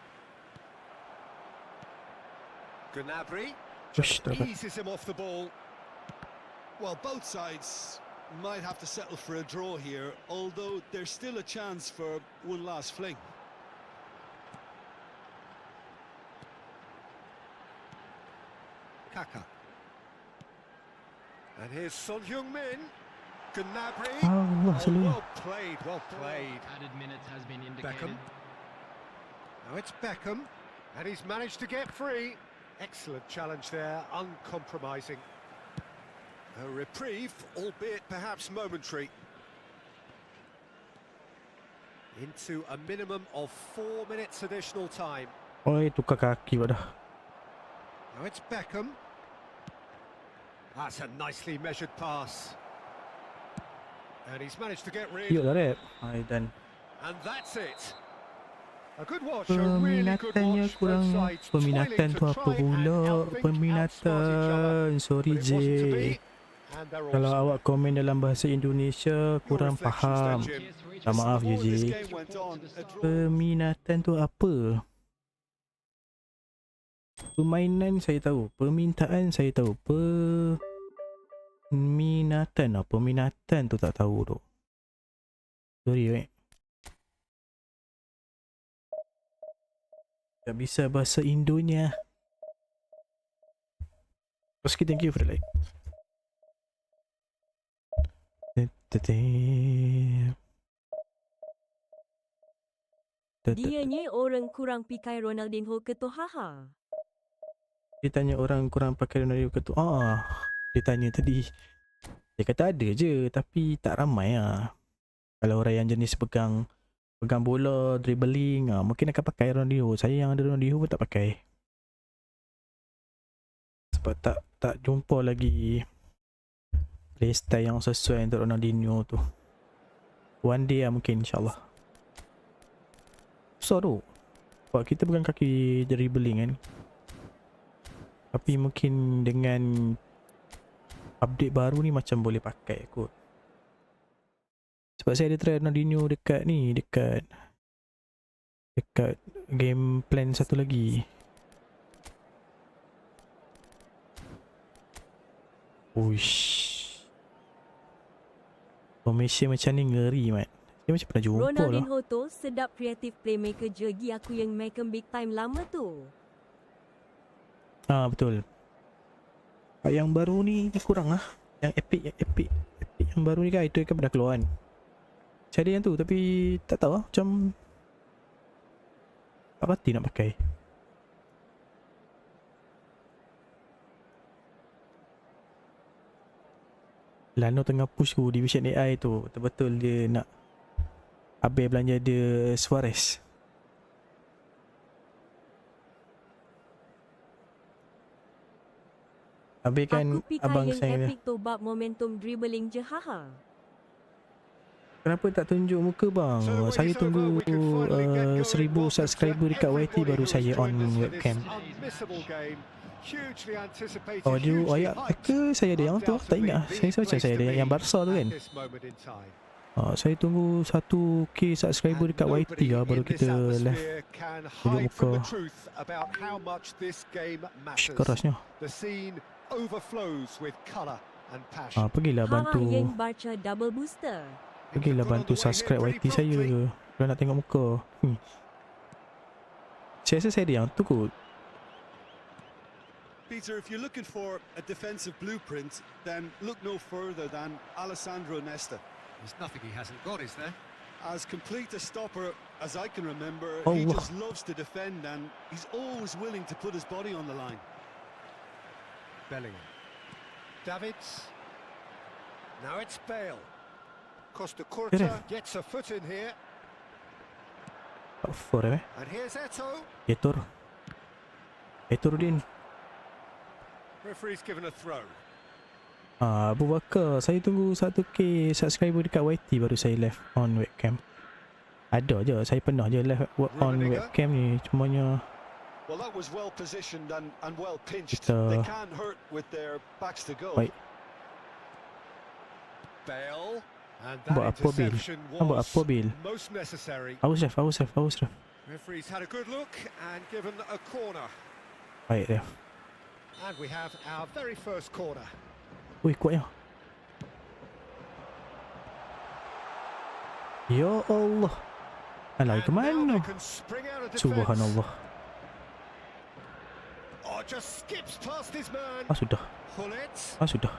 S3: Gnabry
S1: Ush,
S3: just
S1: tak dapat.
S3: eases him off the ball.
S4: Well, both sides might have to settle for a draw here, although there's still a chance for one last fling.
S3: Kaka. And here's Son Heung-min. Gnabry.
S1: Allah,
S3: Oh,
S1: selalu.
S3: well played, well played.
S5: Added minutes has been
S3: Beckham.
S5: indicated.
S3: Now it's Beckham, and he's managed to get free. Excellent challenge there, uncompromising. A reprieve, albeit perhaps momentary. Into a minimum of 4 minutes additional time.
S1: Oi, tukar kaki pula dah.
S3: Now it's Beckham. That's a nicely measured pass. And he's managed to get rid.
S1: Yuk lah rep. Hai dan.
S3: And that's it. A good watch, a really good
S1: Peminatannya
S3: watch.
S1: kurang.
S3: Both sides
S1: Peminatan
S3: toiling
S1: tu
S3: to
S1: apa
S3: try and
S1: pula?
S3: outthink, outsmart each other.
S1: Peminatan. Sorry
S3: But it wasn't to
S1: je.
S3: be, and they're
S1: Kalau
S3: offside.
S1: awak komen dalam bahasa Indonesia kurang
S3: reflections
S1: faham.
S3: then, Jim.
S1: Minta maaf je
S4: Before this
S1: je.
S4: game went on, a draw.
S1: Peminatan tu apa? Permainan saya tahu. Permintaan saya tahu. Peminatan lah. Peminatan tu tak tahu tu. Sorry weh. Tak bisa bahasa Indonya. Meski thank you for the like.
S2: Dianya orang kurang pikai Ronaldinho ke tu haha.
S1: Dia tanya orang kurang pakai Ronaldo ke tu. Dia tanya tadi. Dia kata ada je tapi tak ramai lah. Kalau orang yang jenis pegang bola, dribbling, mungkin akan pakai Ronaldo. Saya yang ada Ronaldo pun tak pakai. Sebab tak jumpa lagi playstyle yang sesuai untuk Ronaldinho tu. One day lah mungkin insyaAllah. Susah tu. Sebab kita bukan kaki dribbling kan. Tapi mungkin dengan update baru ni macam boleh pakai kot. Sebab saya ada try Ronaldinho dekat ni, dekat game plan satu lagi. Uish. Formation macam ni ngeri mat. Dia macam pernah jumpa lah.
S2: Ronaldinho tu sedap kreatif playmaker je aku yang make big time lama tu.
S1: Betul. Yang baru ni kurang lah. Yang epic yang baru ni kan itu kan pernah keluar kan. Saya ada yang tu tapi tak tahu lah macam tak pasti nak pakai. Lano tengah push ku division AI tu. Betul-betul dia nak habis belanja dia Suarez. Habis kan
S2: Aku pikai
S1: abang
S2: yang
S1: saya
S2: epic tu bab momentum dribbling je haha.
S1: kenapa tak tunjuk muka bang? Saya tunggu 1000 subscriber dekat YT baru saya on webcam.
S3: Unmissable game. Hugely anticipated,
S1: Oh, dia
S3: hugely
S1: ayat
S3: hyped.
S1: ke saya ada yang tu? Tak ingat. Saya rasa macam saya ada yang Barca tu kan.
S3: At this moment in time.
S1: Saya tunggu 1k subscriber dekat
S3: And
S1: YT
S3: nobody
S1: lah baru
S3: in this
S1: kita live.
S3: atmosphere can
S1: Tunjuk
S3: hide from the
S1: muka.
S3: truth about how much this game matters.
S1: Kerasnya.
S3: The scene overflows with colour and passion.
S1: Pergilah bantu.
S2: Yang Barca double booster.
S1: Pergilah bantu subscribe YT saya. Kalau nak tengok muka. Saya rasa saya ada yang tu kot.
S4: Peter, if you're looking for a defensive blueprint, then look no further than Alessandro Nesta.
S3: There's nothing he hasn't got, is there?
S4: As complete a stopper as I can remember,
S1: Oh,
S4: he
S1: wow.
S4: just loves to defend and he's always willing to put his body on the line.
S3: Bellingham. Davids. Now it's Bale. Costa Curta gets a foot in here.
S1: For
S3: And here's Eto'o.
S1: Etor din.
S3: Referee's given a throw.
S1: Abu Bakar, saya tunggu 1k subscriber dekat YT baru saya live on webcam. Ada je, saya pernah je live on webcam ni. Cumanya
S4: Well, that was well positioned and well pinched.
S1: Kita
S4: They can't hurt with their backs to go.
S1: baik.
S3: Bale. And
S1: Buat
S3: that
S1: apa Bil?
S3: interception
S1: Buat apa
S3: was
S1: Bil?
S3: most necessary.
S1: Awas ref.
S3: Referee's had a good look and given a corner.
S1: Baik ref.
S3: And we have our very first corner.
S1: Ui, kuatnya. Ya Allah. Alai ke
S3: And now
S1: mana?
S3: they can spring out of defence.
S1: Subhanallah.
S3: Oh, just skips past his man.
S1: Sudah.
S3: Hullet.
S1: Sudah.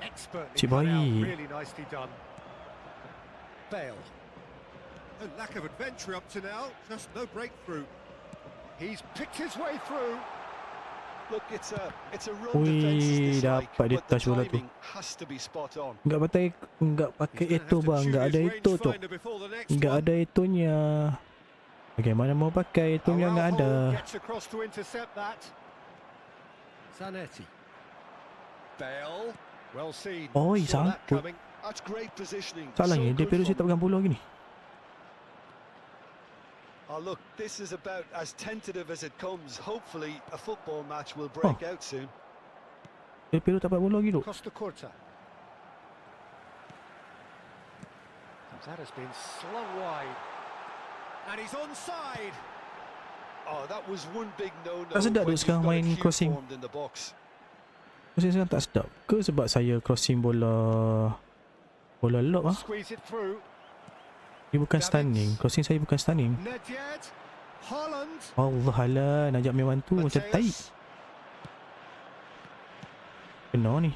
S3: Expertly
S1: Cik
S3: cut out.
S1: baik.
S3: Really nicely done. Bale. A lack of adventure up to now. Just no breakthrough. He's picked his way through.
S4: Look, it's a run
S1: Ui,
S4: defense is dislike,
S1: dapat dia
S4: but the
S1: touch bola tu.
S4: timing has to be spot on.
S1: Enggak pakai
S3: He's gonna
S1: itu
S3: have to
S1: bang, enggak
S3: choose
S1: ada
S3: his
S1: itu
S3: range
S1: tu.
S3: finder before the next
S1: Enggak
S3: one.
S1: ada itunya. Bagaimana mau pakai itunya enggak ada.
S3: Araujo gets across to intercept that. Zanetti. Bale. Well seen.
S1: Oi,
S3: Saw that
S1: sangkut.
S3: coming.
S4: That's great positioning.
S1: Salahnya dia
S4: good
S1: Piero saya tak
S4: from-
S1: pegang bola gini.
S4: Oh, look, this is about as tentative as it comes. Hopefully, a football match will break out soon.
S1: Piero tak dapat bola gitu.
S3: Costa Curta. That has been slung wide. And he's onside.
S4: Oh, that was one big no-no.
S1: Tak sedap tu
S4: when you've
S1: sekarang
S4: got a
S1: main
S4: queue
S1: crossing.
S4: formed in the box.
S1: Saya sekarang tak sedap ke sebab saya crossing bola lob ah.
S3: Squeeze it through.
S1: Ini bukan stunning. Crossing saya bukan stunning.
S3: Nedved. Holland.
S1: Allah halah, Najak memang tu macam tai.
S3: Mateus.
S1: Kena ni.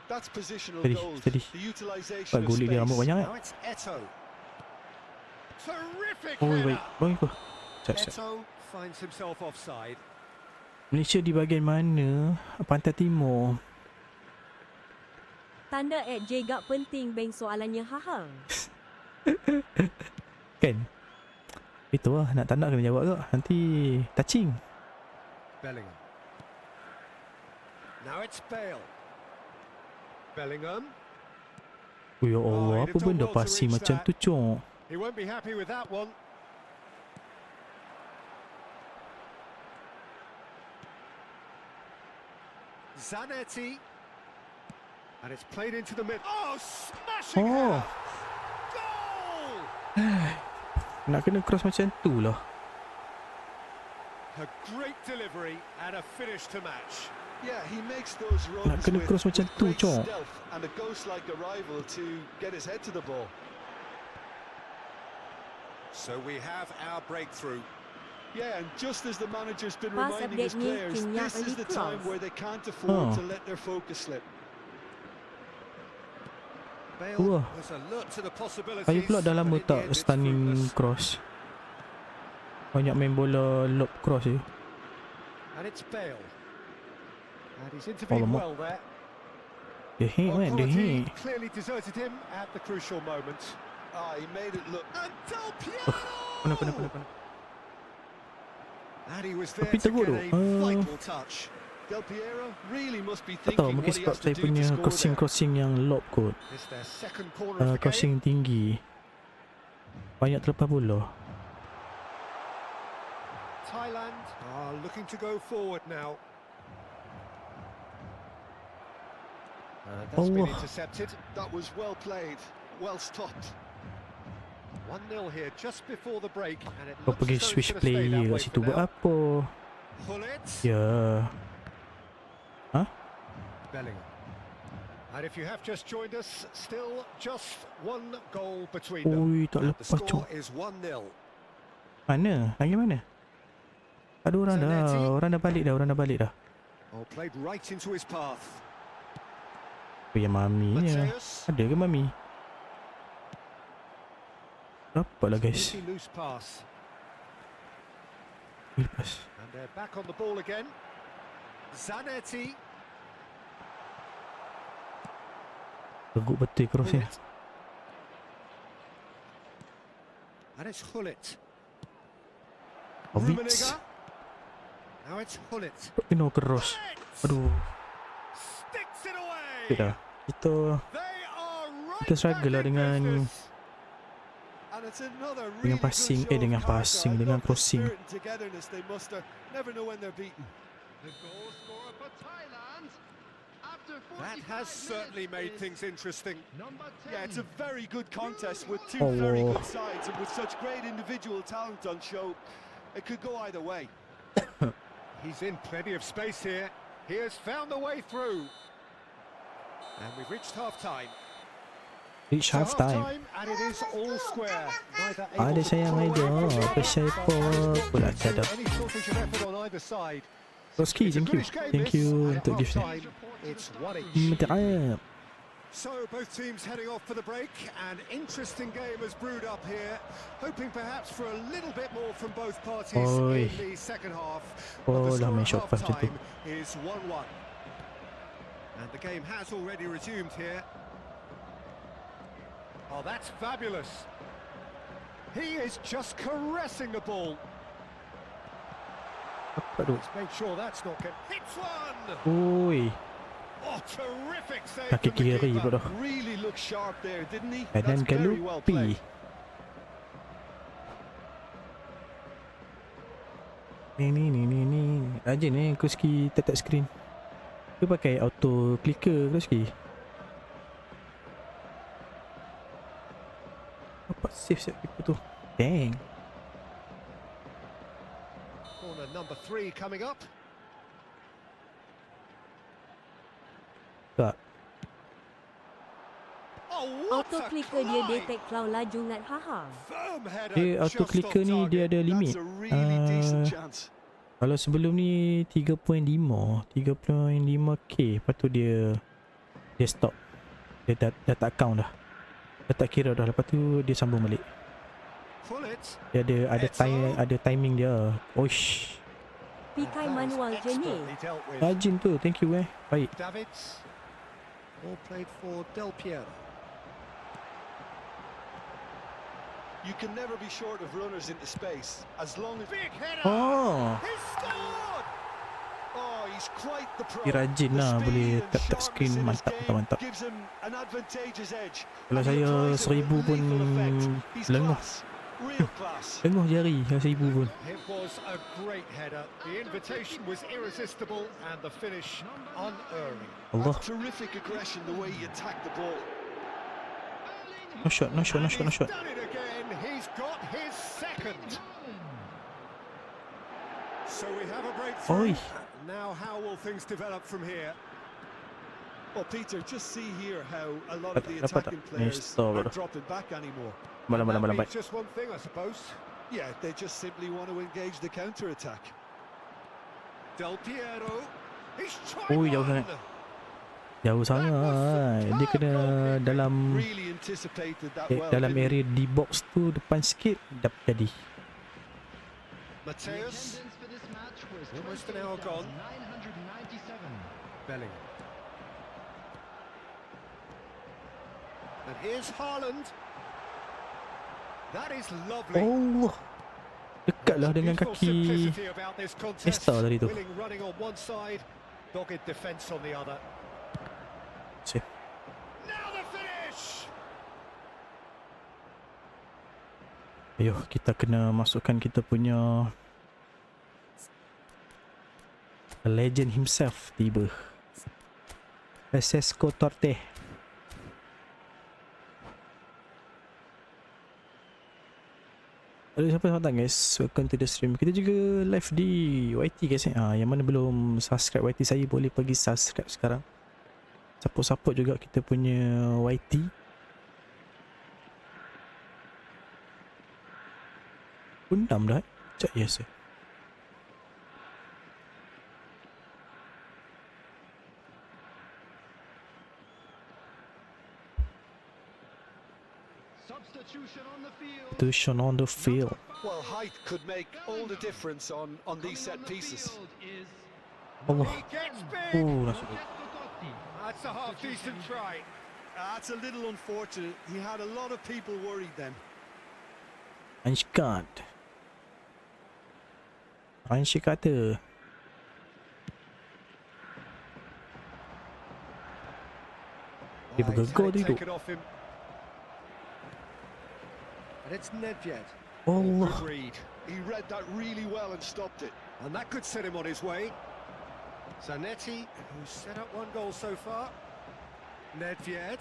S4: That's positional
S1: Steady,
S4: goals.
S1: steady.
S4: The utilization
S1: Pak
S4: of
S1: gulik dia rambut
S4: space.
S1: banyak kan?
S3: Now it's Eto'o. Terrific
S1: Oh
S3: header.
S1: baik. Bagi apa? Sekejap.
S3: Eto'o finds himself offside.
S1: Malaysia di bahagian mana? Pantai Timur.
S2: Tanda @J gak penting beng soalannya haha.
S1: Kan? Itu lah, nak tak nak kena jawab ke? Nanti touching.
S3: Bellingham. Now it's Bale. Bellingham.
S1: Oh ya Allah,
S3: he'd
S1: apa
S3: have done
S1: benda
S3: well to
S1: passing
S3: reach
S1: macam
S3: that.
S1: tu cok?
S3: He won't be happy with that one. Zanetti. And it's played into the mid. Oh, smashing
S1: Oh.
S3: header. Goal!
S1: Nak kena cross macam tu lah.
S3: A great delivery and a finish to match.
S4: Yeah, he makes those runs
S1: Nak kena cross macam tu,
S4: great
S1: cok.
S4: stealth and a ghost-like arrival to get his head to the ball.
S3: So we have our breakthrough.
S4: Yeah, and just as the manager's been
S2: Pas
S4: reminding his
S2: update ni,
S4: players,
S2: timnya
S4: this is
S2: early
S4: the time
S2: cross.
S4: where they can't afford
S1: Oh.
S4: to let their focus slip.
S3: Bale
S1: Wah.
S3: was alert to the possibilities.
S1: Saya pula dah lama
S3: but in the
S1: tak
S3: end it's
S1: stunning
S3: fruitless.
S1: cross. Banyak main bola lob cross je.
S3: And it's Bale. And he's intervened
S1: Alamak.
S3: well there.
S1: Dia hit
S3: Well,
S1: kan, dia
S3: quality
S1: hit.
S3: clearly deserted him at the crucial moment.
S4: Ah, he made it look.
S3: And Del Piero!
S1: Kena.
S3: And he was there
S1: Tapi
S3: to
S1: teruk
S3: get
S1: tu.
S3: a vital touch.
S4: Del Piero really must be
S1: Tak tahu,
S4: thinking
S1: mungkin
S4: what he
S1: sebab
S4: has to
S1: saya
S4: do
S1: punya
S4: to score there.
S1: crossing yang lob kot.
S3: It's their second corner of the game.
S1: Crossing tinggi. Banyak terlepas bola.
S3: Thailand are looking to go forward now. That's been
S1: Allah.
S3: intercepted.
S4: That was well played, well stopped.
S3: 1-0 here just before the break, and it
S1: Kau
S3: looks
S1: pergi
S3: as though it's
S1: switch
S3: going to stay that
S1: player kat
S3: way
S1: situ
S3: for
S1: buat
S3: now.
S1: apa?
S3: Hullet.
S1: Ya.
S3: Bellingham. And if you have just joined us, still just one goal between
S1: Ui,
S3: them.
S1: tak
S3: And the
S1: lepas
S3: score
S1: cok.
S3: is 1-0.
S1: Mana? Lagi mana? Ada orang dah.
S3: Zanetti.
S1: Orang dah balik dah.
S3: Oh, played right into his path.
S1: Oh ya, maminya.
S3: Mateus.
S1: Ada ke mami? Dapat lah guys.
S3: Easy loose pass.
S1: Lepas.
S3: And they're back on the ball again. Zanetti.
S1: Teguk betul cross ni.
S3: Hullet. And it's Hullet.
S1: Ovitz.
S3: Rummenigge. Now it's Hullet.
S1: Kena cross. Aduh.
S3: Sticks it away.
S1: Okay dah. Kita
S3: They are right
S1: Kita struggle lah
S3: back in
S1: dengan
S3: business.
S4: And it's another
S1: dengan
S4: really
S1: passing,
S4: good show
S1: dengan
S4: of character.
S1: passing,
S4: I
S1: dengan
S4: love the
S1: crossing.
S4: spirit and togetherness they muster. Never know when they're beaten.
S5: The goal scorer for Thailand after 45
S3: That has certainly made
S5: minutes
S3: things interesting.
S5: is number 10.
S4: Yeah, it's a very good contest with two
S1: Oh.
S4: very good sides, and with such great individual talent on show, it could go either way.
S3: He's in plenty of space here. He has found the way through. And we've reached half-time.
S1: reach
S3: So
S1: half time.
S3: and it is all square. Neither
S1: Ada
S3: able to
S1: sayang
S3: pull
S1: aja.
S3: away from
S1: Apa
S3: it.
S1: saya pula
S3: Didn't
S1: tiada.
S3: see any shortage of effort on either side.
S1: Roski,
S3: It's a
S1: thank you.
S3: goodish game,
S1: Thank
S3: this.
S1: you
S3: At
S1: untuk gift ni.
S3: half-time, it's 1-each.
S1: Mantap.
S3: So both teams heading off for the break. An interesting game has brewed up here. Hoping perhaps for a little bit more from both parties
S1: Oi.
S3: in the second half.
S1: Oh,
S3: But the
S1: dah main
S3: score
S1: shot
S3: at
S1: pass macam tu.
S3: half-time is 1-1. And the game has already resumed here. Oh, that's fabulous. He is just caressing the ball.
S1: Apa tu?
S3: Let's make sure that's not good. Hits one!
S1: Oi.
S3: Oh, terrific save
S1: Kaki
S3: from the
S1: kiri
S3: keeper.
S1: pula.
S4: Really looked sharp there, didn't he?
S1: Kanan
S4: That's very well
S1: galupi.
S4: played.
S1: Ni. Rajin Kuski tak screen. Dia pakai auto clicker Kuski. Apa save people tu? Dang.
S3: Corner number 3 coming up.
S1: Tak.
S3: Oh, what
S2: Auto
S3: a
S2: clicker dia
S3: climb!
S2: detect kalau laju ngat haha.
S3: Firm header,
S1: Dia auto
S3: just
S1: clicker
S3: on
S1: ni dia
S3: target.
S1: ada limit.
S4: That's a really decent chance.
S1: Kalau sebelum ni 3.5k, lepas tu dia stop. Dia dah tak count dah. Dah tak kira dah, lepas tu dia sambung balik.
S3: Hullet.
S1: Dia ada timing dia. Oish.
S2: Pikai
S3: That was
S2: manual je ni.
S3: expertly dealt with.
S1: Rajin tu, thank you Baik.
S3: Davids. Ball played for Del Piero.
S4: You can never be short of runners into space as long as.
S3: Big header!
S1: Oh,
S3: He scored!
S4: Oh, he's quite the pro.
S1: dia rajin
S4: The
S1: lah,
S4: speed
S1: boleh
S4: and
S1: tap
S4: sharpness
S1: screen.
S4: in his
S1: Mantap,
S4: game
S1: mantap.
S4: gives him an advantageous edge.
S1: Kalau
S4: And he
S1: saya
S4: applies it with
S1: 1000 pun
S4: lethal effect. He's
S1: lenguh.
S4: class, real class.
S1: Lenguh jari yang 1000 pun.
S3: It was a great header. The invitation was irresistible and the finish unerring.
S1: Allah.
S4: That's terrific aggression the way he attacked the ball.
S1: No shot.
S3: And he's done it again. He's got his second. So we have a breakthrough.
S1: Oi.
S3: Now how will things develop from here?
S4: Well, Peter, just see here how a lot of the
S1: Dapat tak?
S4: attacking players
S1: Install
S4: aren't
S1: dah.
S4: dropping back anymore.
S1: Malam.
S3: That means just one thing, I suppose.
S4: Yeah, they just simply want to engage the counter-attack.
S3: Del Piero. He's tried
S1: Ui, jauh
S3: one.
S1: sangat. Jauh sangat. Dia kena dalam
S4: Really anticipated that well.
S1: dalam
S4: didn't he?
S1: area di box tu depan sikit dapat jadi.
S3: Mateus.
S5: Attendance for this match was
S3: Almost an hour gone.
S5: 28,997.
S3: Bellingham. And here's Haaland. That is lovely.
S1: Oh. Dekatlah dengan kaki Esta tadi tu.
S3: Willing running on one side, dogged defence on the other.
S1: Save.
S3: Now the finish.
S1: Ayuh, kita kena masukkan kita punya A legend himself tiba. Francesco Torte. Halo siapa yang datang guys, welcome to the stream. Kita juga live di YT guys. Yang mana belum subscribe YT saya boleh pergi subscribe sekarang. Support juga kita punya YT. Undam dah. Cak yes. Substitution on the field.
S4: Well, height could make all the difference on these set pieces.
S1: Allah.
S3: He gets big.
S1: That's
S3: That's a half-decent try.
S4: That's a little unfortunate. He had a lot of people worried then.
S1: Einschkat. Einschkate. Dia bergegar tu hidup.
S3: And it's Nedved.
S1: Allah.
S3: Good read.
S4: He read that really well and stopped it.
S3: And that could set him on his way. Zanetti, who's set up one goal so far. Nedved.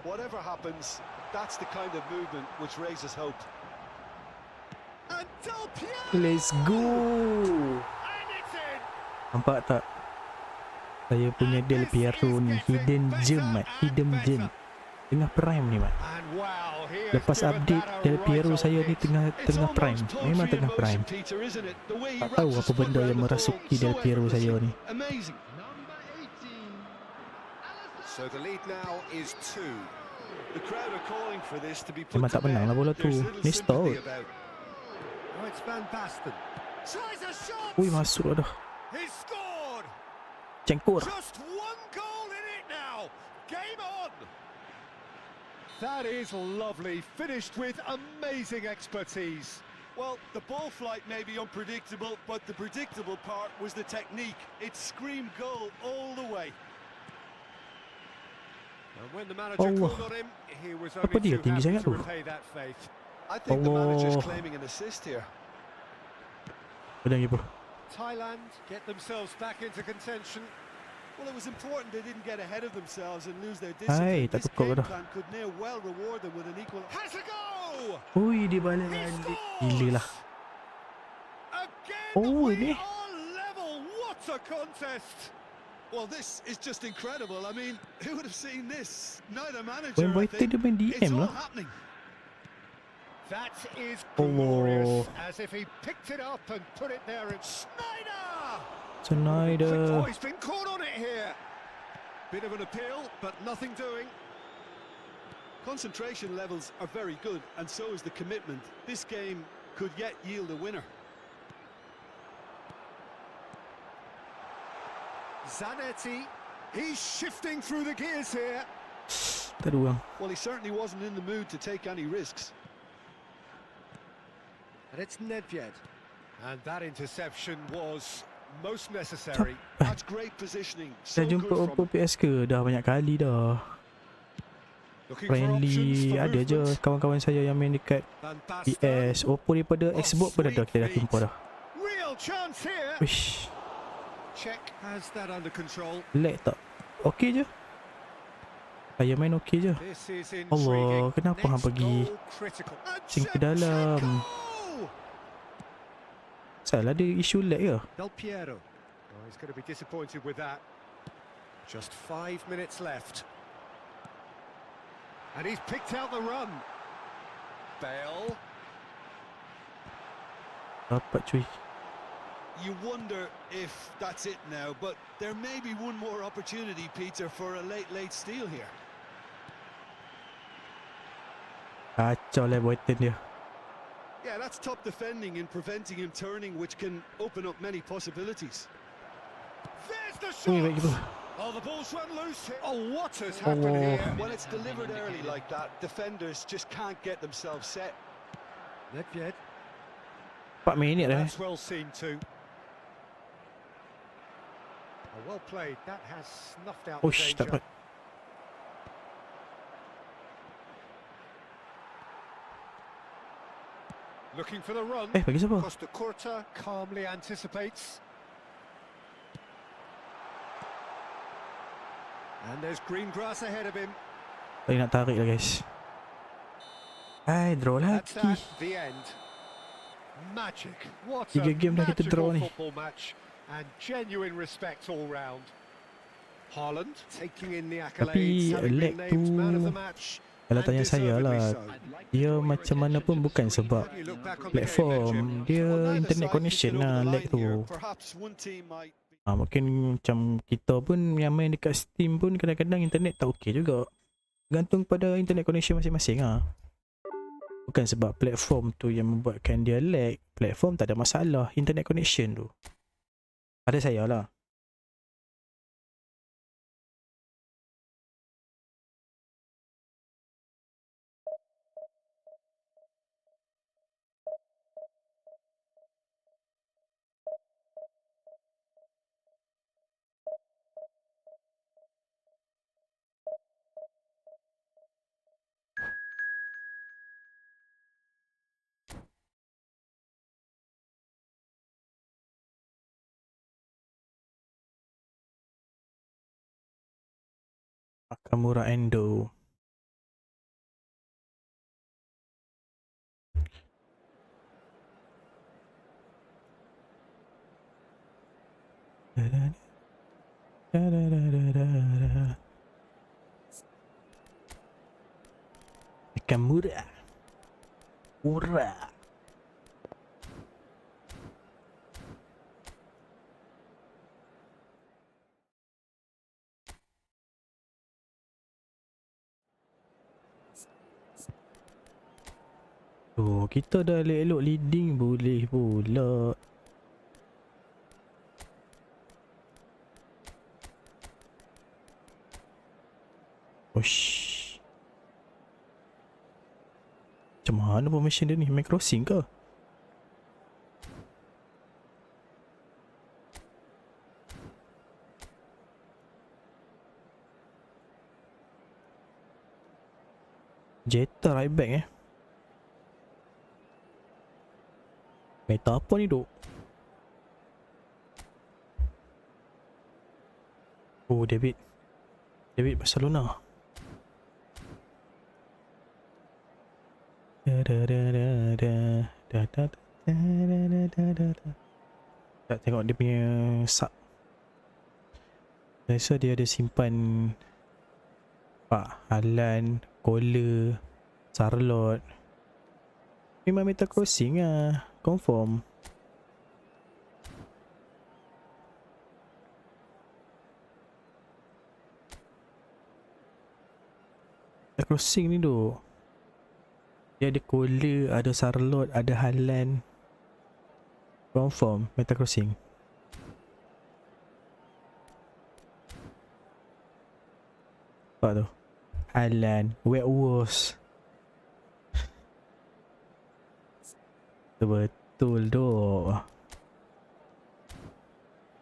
S4: Whatever happens, that's the kind of movement which raises hope.
S3: And Del Piero!
S1: Let's go.
S3: And it's in!
S1: Nampak tak? Saya punya Del Piero ni hidden gem mat, hidden gem. Tengah prime ni mat.
S3: And wow, he has
S1: Lepas
S3: given
S1: update
S3: that a
S1: Del Piero
S3: right
S1: saya
S3: old
S1: ni
S3: hit.
S1: tengah prime. Memang tengah prime.
S4: Peter, isn't it? The way he
S1: Tak tahu
S4: wraps his
S1: apa
S4: foot
S1: benda
S4: around
S1: yang
S4: the
S1: merasuki
S4: ball
S1: Del
S4: so
S1: Piero saya
S4: effortlessly.
S1: ni.
S4: Amazing.
S5: Number 18.
S3: So the lead now is 2.
S4: The crowd are calling for this to be put
S1: Memang
S4: to
S1: tak menang lah
S4: bed.
S1: bola tu.
S4: There's little
S1: Ni
S4: sympathy
S1: stall.
S4: about.
S3: Oh, it's Van Basten. Tries a shot!
S1: Ui masuk dah.
S3: He scored!
S1: Cengkur.
S3: Just one goal in it now! Game on! That is lovely, finished with amazing expertise.
S4: Well, the ball flight may be unpredictable, but the predictable part was the technique. It screamed goal all the way.
S3: And when the manager
S1: Allah.
S3: called on him, he was
S1: Apa
S3: only
S1: dia
S3: too
S1: tinggi
S3: happy
S1: sangat
S3: to
S1: tu?
S3: repay that faith.
S4: I think the manager's
S1: Allah.
S4: claiming an assist here.
S1: Pedang keeper.
S3: Thailand get themselves back into contention.
S4: Well, it was important they didn't get ahead of themselves and lose their
S1: Hai,
S4: discipline.
S1: tak
S4: This
S1: cukup
S4: game
S1: dah.
S4: plan could near well reward them with an equal.
S3: Has a go!
S1: Ui dia balik
S3: He
S1: balik.
S3: scores!
S1: Gila lah.
S3: Again,
S1: Oh,
S3: we
S1: ini.
S3: are level. What a contest!
S4: Well, this is just incredible. I mean, who would have seen this? Neither manager.
S1: When
S4: I
S1: White
S4: think.
S1: dia main
S4: It's
S1: DM
S4: all
S1: lah.
S4: happening.
S3: That is
S1: Allah.
S3: glorious, as if he picked it up and put it there. And Schneider!
S1: Schneider.
S3: Oh, he's been caught on it here. Bit of an appeal, but nothing doing.
S4: Concentration levels are very good, and so is the commitment. This game could yet yield a winner.
S3: Zanetti, he's shifting through the gears here.
S1: Tak ada orang.
S4: Well, he certainly wasn't in the mood to take any risks.
S3: And it's Nedved. And that interception was most necessary.
S4: That's great positioning. So
S1: Dah jumpa
S4: good
S1: Oppo
S4: from
S1: PS ke? Dah banyak kali dah.
S3: Looking for options
S1: Friendly
S3: for
S1: ada je
S3: movement.
S1: kawan-kawan saya yang main dekat
S3: Van Basten.
S1: PS. Oppo daripada Xbox pun ada kita dah jumpa dah.
S3: Real chance here.
S1: Wish.
S3: Czech has that under control.
S1: Lag tak? Okey je. Saya main okey je.
S3: This is
S1: Allah,
S3: intriguing.
S1: kenapa hang
S3: Next
S1: pergi
S3: goal critical. And
S1: sing ke dalam?
S3: Shevchenko!
S1: Salah ada isu lag ke?
S3: Del Piero. Oh, he's going to be disappointed with that. Just 5 minutes left. And he's picked out the run. Bale.
S1: Dapat cuy.
S4: You wonder if that's it now, but there may be one more opportunity, Peter, for a late steal here.
S1: Kacau lah Boyton dia.
S4: Yeah, that's top defending and preventing him turning, which can open up many possibilities.
S3: There's the
S1: Ui baik
S3: shot.
S1: keeper.
S3: Oh, the ball's run loose here. Oh, what has happened
S1: Allah.
S3: here?
S4: When it's delivered early like that, defenders just can't get themselves set.
S3: Nedved.
S1: 4 minit dah.
S3: That's well seen too. Oh, well played. That has snuffed out the
S1: Ush, tak
S3: danger.
S1: dapat.
S3: Looking for the run.
S1: Bagi siapa?
S3: Costa Curta calmly anticipates. And there's green grass ahead of him.
S1: Tak nak tarik lah guys. Hai, draw
S3: That's
S1: lagi.
S3: at the end. Magic. What a
S1: 3 game dah kita draw
S3: magical
S1: ni.
S3: football match. And genuine respect all round. Haaland taking in the accolades,
S1: Tapi
S3: having
S1: lag
S3: been named
S1: tu,
S3: man of the match.
S1: kalau
S3: and
S1: tanya saya
S3: deservedly
S1: lah,
S3: so.
S1: dia macam mana pun bukan sebab
S3: You look back on the game,
S1: platform,
S3: Jim.
S1: dia
S4: Well, neither
S1: internet
S4: side
S1: connection
S4: could get
S1: lah
S4: over the
S1: lag
S4: line
S1: tu.
S4: here. Perhaps one team might be
S1: Mungkin macam kita pun yang main dekat Steam pun kadang-kadang internet tak okey juga. Gantung pada internet connection masing-masing lah. Bukan sebab platform tu yang membuatkan dia lag. Platform tak ada masalah, internet connection tu. Pada saya lah. Nakamura Endo. Nakamura. Ura. Oh, kita dah elok-elok leading boleh pula. Osh. Macam mana formation dia ni? Main crossing ke? Jetta right back Meta apa ni duk? Oh, David Barcelona. Tak tengok dia punya sub. Rasa dia ada simpan Pak Haaland, Kohler, Charlotte. Memang meta crossing lah. Confirm. Meta crossing ni tu. Dia ada Kohler, ada Charlotte, ada Haaland. Confirm meta crossing. Apa tu? Haaland, Werewolves. Betul dok.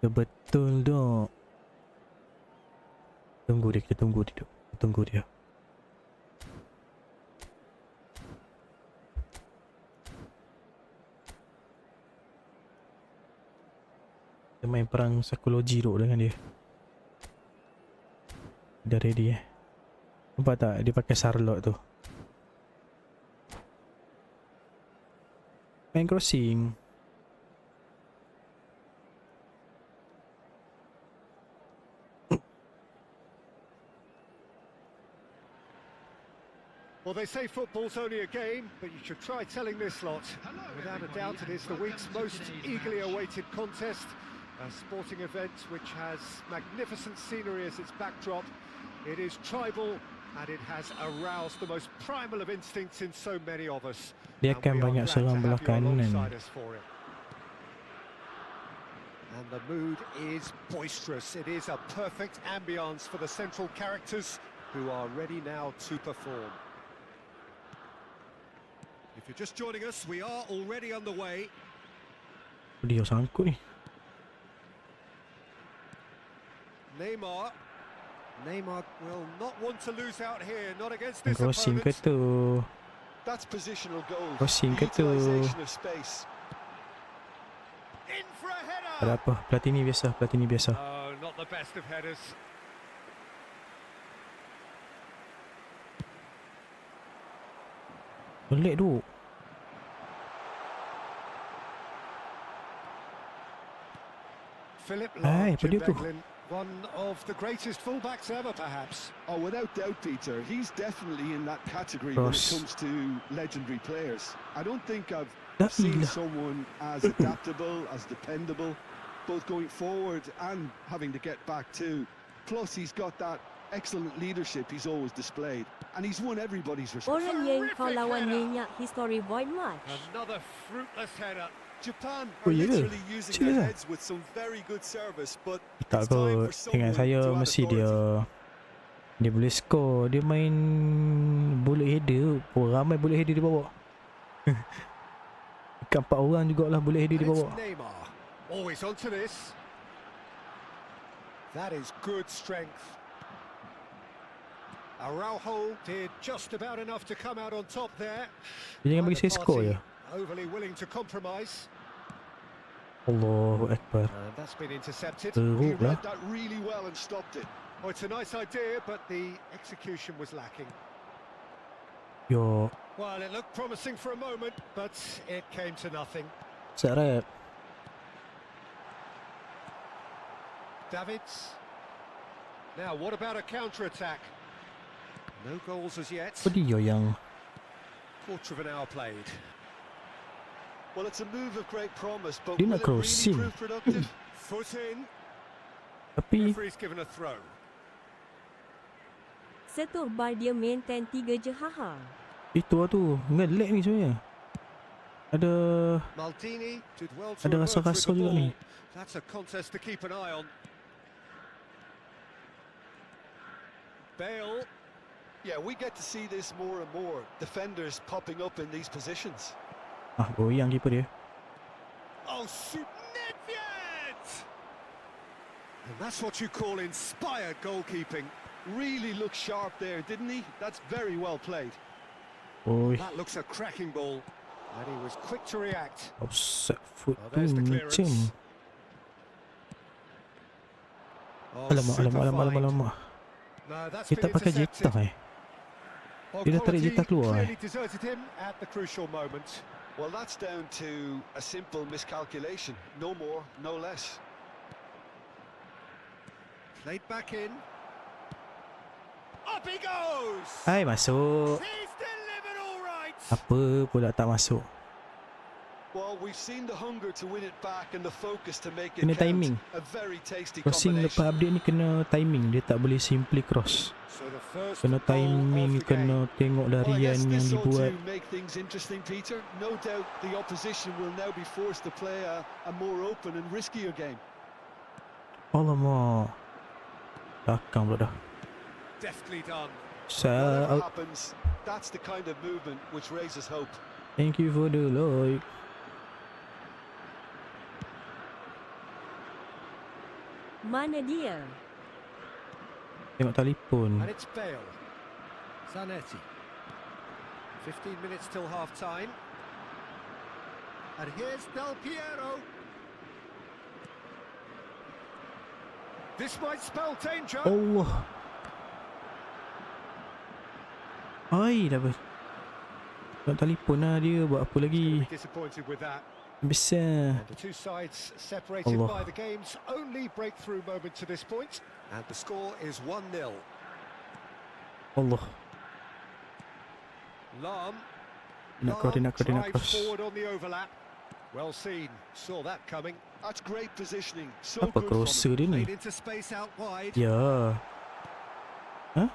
S1: Betul dok. Tunggu dia, kita tunggu dia dok. Tunggu dia. Dia main perang psikologi dok dengan dia. Dah ready Nampak tak dia pakai Charlotte tu. Main crossing.
S3: Well, they say football's only a game, but you should try telling this lot. Without a doubt, it is the week's most eagerly awaited contest. A sporting event which has magnificent scenery as its backdrop. It is tribal, and it has aroused the most primal of instincts in so many of us.
S1: Dia akan banyak serang belah kanan.
S3: And the mood is boisterous. It is a perfect ambience for the central characters who are ready now to perform.
S4: If you're just joining us, we are already underway.
S1: Dia sangkut ni.
S3: Neymar will not want to lose out here, not against this
S1: Crossing ke
S3: opponent.
S1: tu?
S4: That's positional goal.
S1: Crossing ke tu?
S4: Utilisation of space.
S3: In for a header.
S1: Ada apa? Pelatih ni biasa.
S3: Oh, not the best of headers.
S1: Melek tu.
S3: Philip
S1: Ay,
S3: Lahm,
S1: apa
S3: Jim
S1: dia tu?
S3: Beglin, one of the greatest fullbacks ever, perhaps.
S4: Oh, without doubt, Peter. He's definitely in that category when it
S1: Cross.
S4: comes to legendary players. I don't think I've
S1: Dah
S4: seen
S1: ilah.
S4: someone as adaptable, as dependable, both going forward and having to get back too. Plus, he's got that excellent leadership he's always displayed, and he's won everybody's respect.
S2: Orang yang kau
S3: Terrific
S2: lawan
S3: header.
S2: nyenyak history void match.
S3: Another fruitless header.
S4: Japan
S1: Oh,
S4: are
S1: ya ke?
S4: literally using
S1: Serius
S4: their
S1: ah?
S4: heads with some very good service, but
S1: Tak
S4: it's time
S1: kot.
S4: for
S1: Dengan
S4: someone
S1: saya
S4: to add
S1: mesti dia
S4: authority.
S1: dia boleh score. Dia main bullet header. Oh, ramai bullet header dia bawa. Dekat 4 orang jugalah bullet header
S3: And
S1: dia
S3: it's
S1: bawa.
S3: Neymar. Always onto this. That is good strength. Araujo did just about enough to come out on top there.
S1: Dia jangan bagi
S3: Neither
S1: saya score
S3: party
S1: je.
S3: overly willing to compromise.
S1: Allahu Akbar.
S3: And that's been intercepted.
S4: He
S1: Teruk lah.
S4: read that really well and stopped it.
S3: Oh, it's a nice idea, but the execution was lacking.
S1: Yo,
S3: Well, it looked promising for a moment, but it came to nothing.
S1: Sarap.
S3: Davids. Now, what about a counter-attack? No goals as yet.
S1: Apa dia yang
S3: Quarter of an hour played.
S4: Well, it's a move of great promise, but
S1: Dia
S4: will
S1: nak
S4: it really
S1: crossing.
S4: prove productive?
S3: Foot in.
S1: Tapi
S3: Referee's given a throw.
S2: Setuh bar dia maintain 3 je haha.
S1: itu lah tu. Ngelek ni sebenarnya. Ada
S3: Maldini did well to
S1: Ada
S3: emerge with
S1: rasa-rasa
S3: the
S1: juga ni.
S3: ball. That's a contest to keep an eye on. Bale.
S4: Yeah, we get to see this more and more. Defenders popping up in these positions.
S1: goyang keeper dia.
S3: Oh, shoot. Nedved! And that's what you call inspired goalkeeping.
S4: Really looked sharp there, didn't he? That's very well played.
S1: Oi,
S3: That looks a cracking ball. And he was quick to react.
S1: offside foot
S3: Oh,
S1: tu
S3: there's the
S1: macam.
S3: clearance. Oh,
S1: Alamak,
S3: super
S1: alamak, alamak, alamak,
S3: find.
S1: alamak.
S3: No, that's
S1: Dia tak
S3: been
S1: pakai
S3: intercepted.
S1: jetah
S3: Oh,
S1: Dia dah tarik
S3: quality
S1: jetah keluar
S3: clearly deserted him at the crucial moment.
S4: Well, that's down to a simple miscalculation. No more, no less.
S3: Played back in. Up he goes!
S1: Hai, masuk.
S3: He's delivered all right!
S1: Apa pula tak masuk.
S4: Well, we've seen the hunger to win it back and the focus to make it
S1: Kena
S4: count.
S1: timing.
S4: A very tasty
S1: Crossing lepas
S4: combination.
S1: update ni kena timing. Dia tak boleh simply cross.
S3: So the first
S1: Kena
S3: goal
S1: timing,
S3: of the game.
S1: kena tengok
S4: Well, I
S1: larian
S4: guess
S1: yang
S4: this ought
S1: dibuat.
S4: to make things interesting, Peter. No doubt the opposition will now be forced to play a more open and riskier game.
S1: Alamak. Belakang pula dah.
S3: Deftly done.
S4: Whatever
S1: Out.
S4: happens, that's the kind of movement which raises hope.
S1: Thank you for the like.
S2: Mana dia?
S1: Tengok telefon.
S3: And it's Bale. Zanetti. 15 minutes till half-time. And here's Del Piero. This might spell danger.
S1: Allah. Ai, dah ber. Tengok telefon lah dia. Buat apa lagi?
S3: Disappointed with that.
S1: Besar.
S3: And the two sides separated
S1: Allah.
S3: by the game's only breakthrough moment to this point. And the score is 1-0.
S1: Allah.
S3: Lahm.
S1: Nak cross, dia nak cross, dia nak
S3: drives
S1: cross.
S3: forward on the overlap. Well seen. Saw that coming.
S4: That's great positioning. So
S1: Apa
S4: good from him.
S1: crosser dia ni?
S3: Played into space out wide.
S1: Ya. Hah?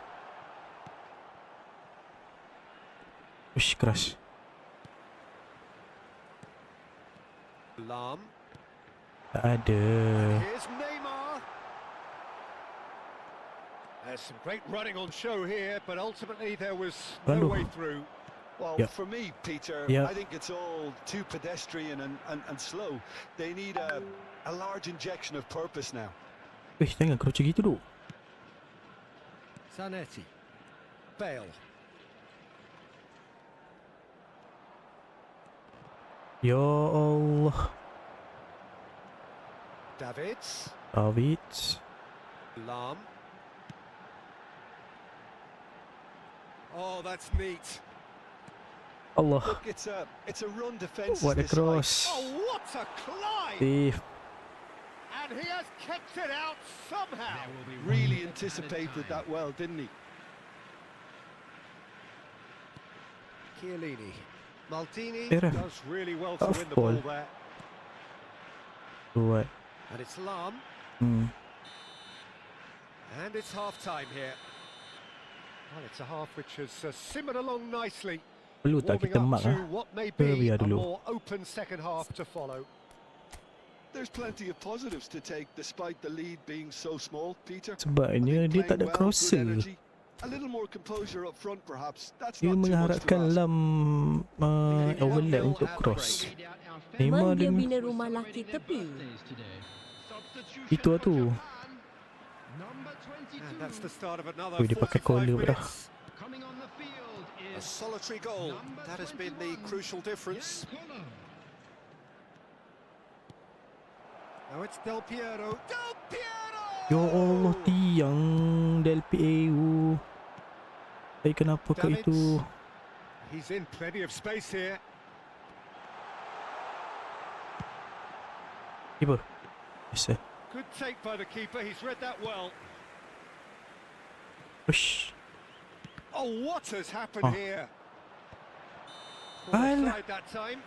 S1: Ush, keras.
S3: Lahm.
S1: Tak ada.
S3: Here's Neymar. There's some great running on show here, but ultimately there was no
S1: Rando.
S3: way through.
S4: Well,
S1: Yeah.
S4: for me, Peter,
S1: Yeah.
S4: I think it's all too pedestrian and slow. They need a large injection of purpose now.
S1: Jangan crouch gitu duk.
S3: Zanetti. Bale.
S1: Ya Allah.
S3: Davids.
S1: Davids.
S3: Lahm. Oh, that's neat.
S1: Allah.
S4: Look, it's a run defence.
S1: What a
S4: this like.
S1: cross.
S3: Oh, what a climb!
S1: Save.
S3: And he has kept it out somehow.
S5: There will be one
S4: Really
S5: minute added
S4: anticipated
S5: time.
S4: that well, didn't he?
S3: Chiellini. Maldini
S1: Piero.
S3: does really well to
S1: Off
S3: win the ball
S1: ball.
S3: there.
S1: What?
S3: And it's Lam.
S1: Hmm.
S3: And it's half-time here. Well, it's a half which has simmered along nicely.
S1: Perlu tak
S3: Warming
S1: kita
S3: up
S1: mark
S3: to
S1: ah?
S3: what may
S1: Ke
S3: be
S1: biar
S3: a
S1: dulu?
S3: more open second half to follow.
S4: There's plenty of positives to take despite the lead being so small, Peter.
S1: Sebabnya dia tak ada
S4: Good
S1: crosser.
S4: energy. A little more composure up front, perhaps. That's
S1: Dia
S4: not too much to
S1: mengharapkan
S4: ask.
S1: Lam overlap untuk cross. Neymar
S2: Dia
S1: dia
S2: bina rumah laki tepi.
S1: itu lah tu.
S3: And that's the start of another
S1: Ui, dia pakai
S3: 45
S1: collar pula.
S3: minutes.
S5: Coming on the field
S3: A
S5: is
S3: solitary goal. That has been the crucial difference. Now it's Del Piero. Del Piero!
S1: Ya Allah, tiang Del Piero. Tapi kenapa kat
S3: Davids.
S1: itu?
S3: He's in plenty of space here.
S1: Keeper. Yes,
S3: Good take by the keeper. He's read that well.
S1: Ush.
S3: Oh, what has happened
S1: Oh.
S3: here?
S1: Alah.
S3: Offside that time.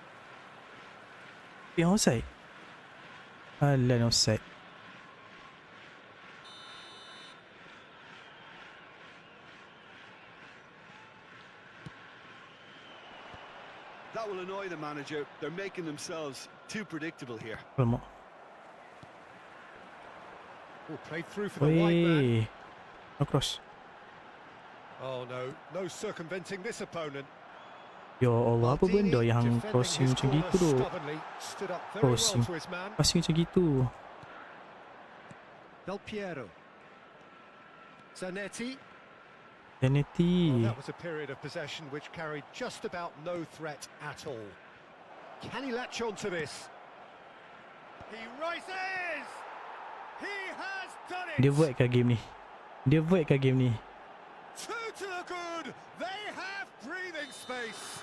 S1: Yang offside. Alah, offside.
S4: That will annoy the manager. They're making themselves too predictable here.
S1: Alamak.
S3: Oh, played through for the wide man.
S1: Weh. No cross.
S3: Oh no, no circumventing this opponent.
S1: Ya Allah, apa
S3: Maldini
S1: benda yang
S3: defending
S1: crossing
S3: his
S1: macam
S3: corner
S1: gitu tu?
S3: stubbornly, stood up very well
S1: Crossing.
S3: to his man.
S1: Passing macam gitu.
S3: Del Piero. Zanetti.
S1: Zanetti.
S3: Well, that was a period of possession which carried just about no threat at all. Can he latch on to this? He rises! He has done it!
S1: Dia void ke game ni? Dia void ke game ni?
S3: Two to the good! They have breathing space!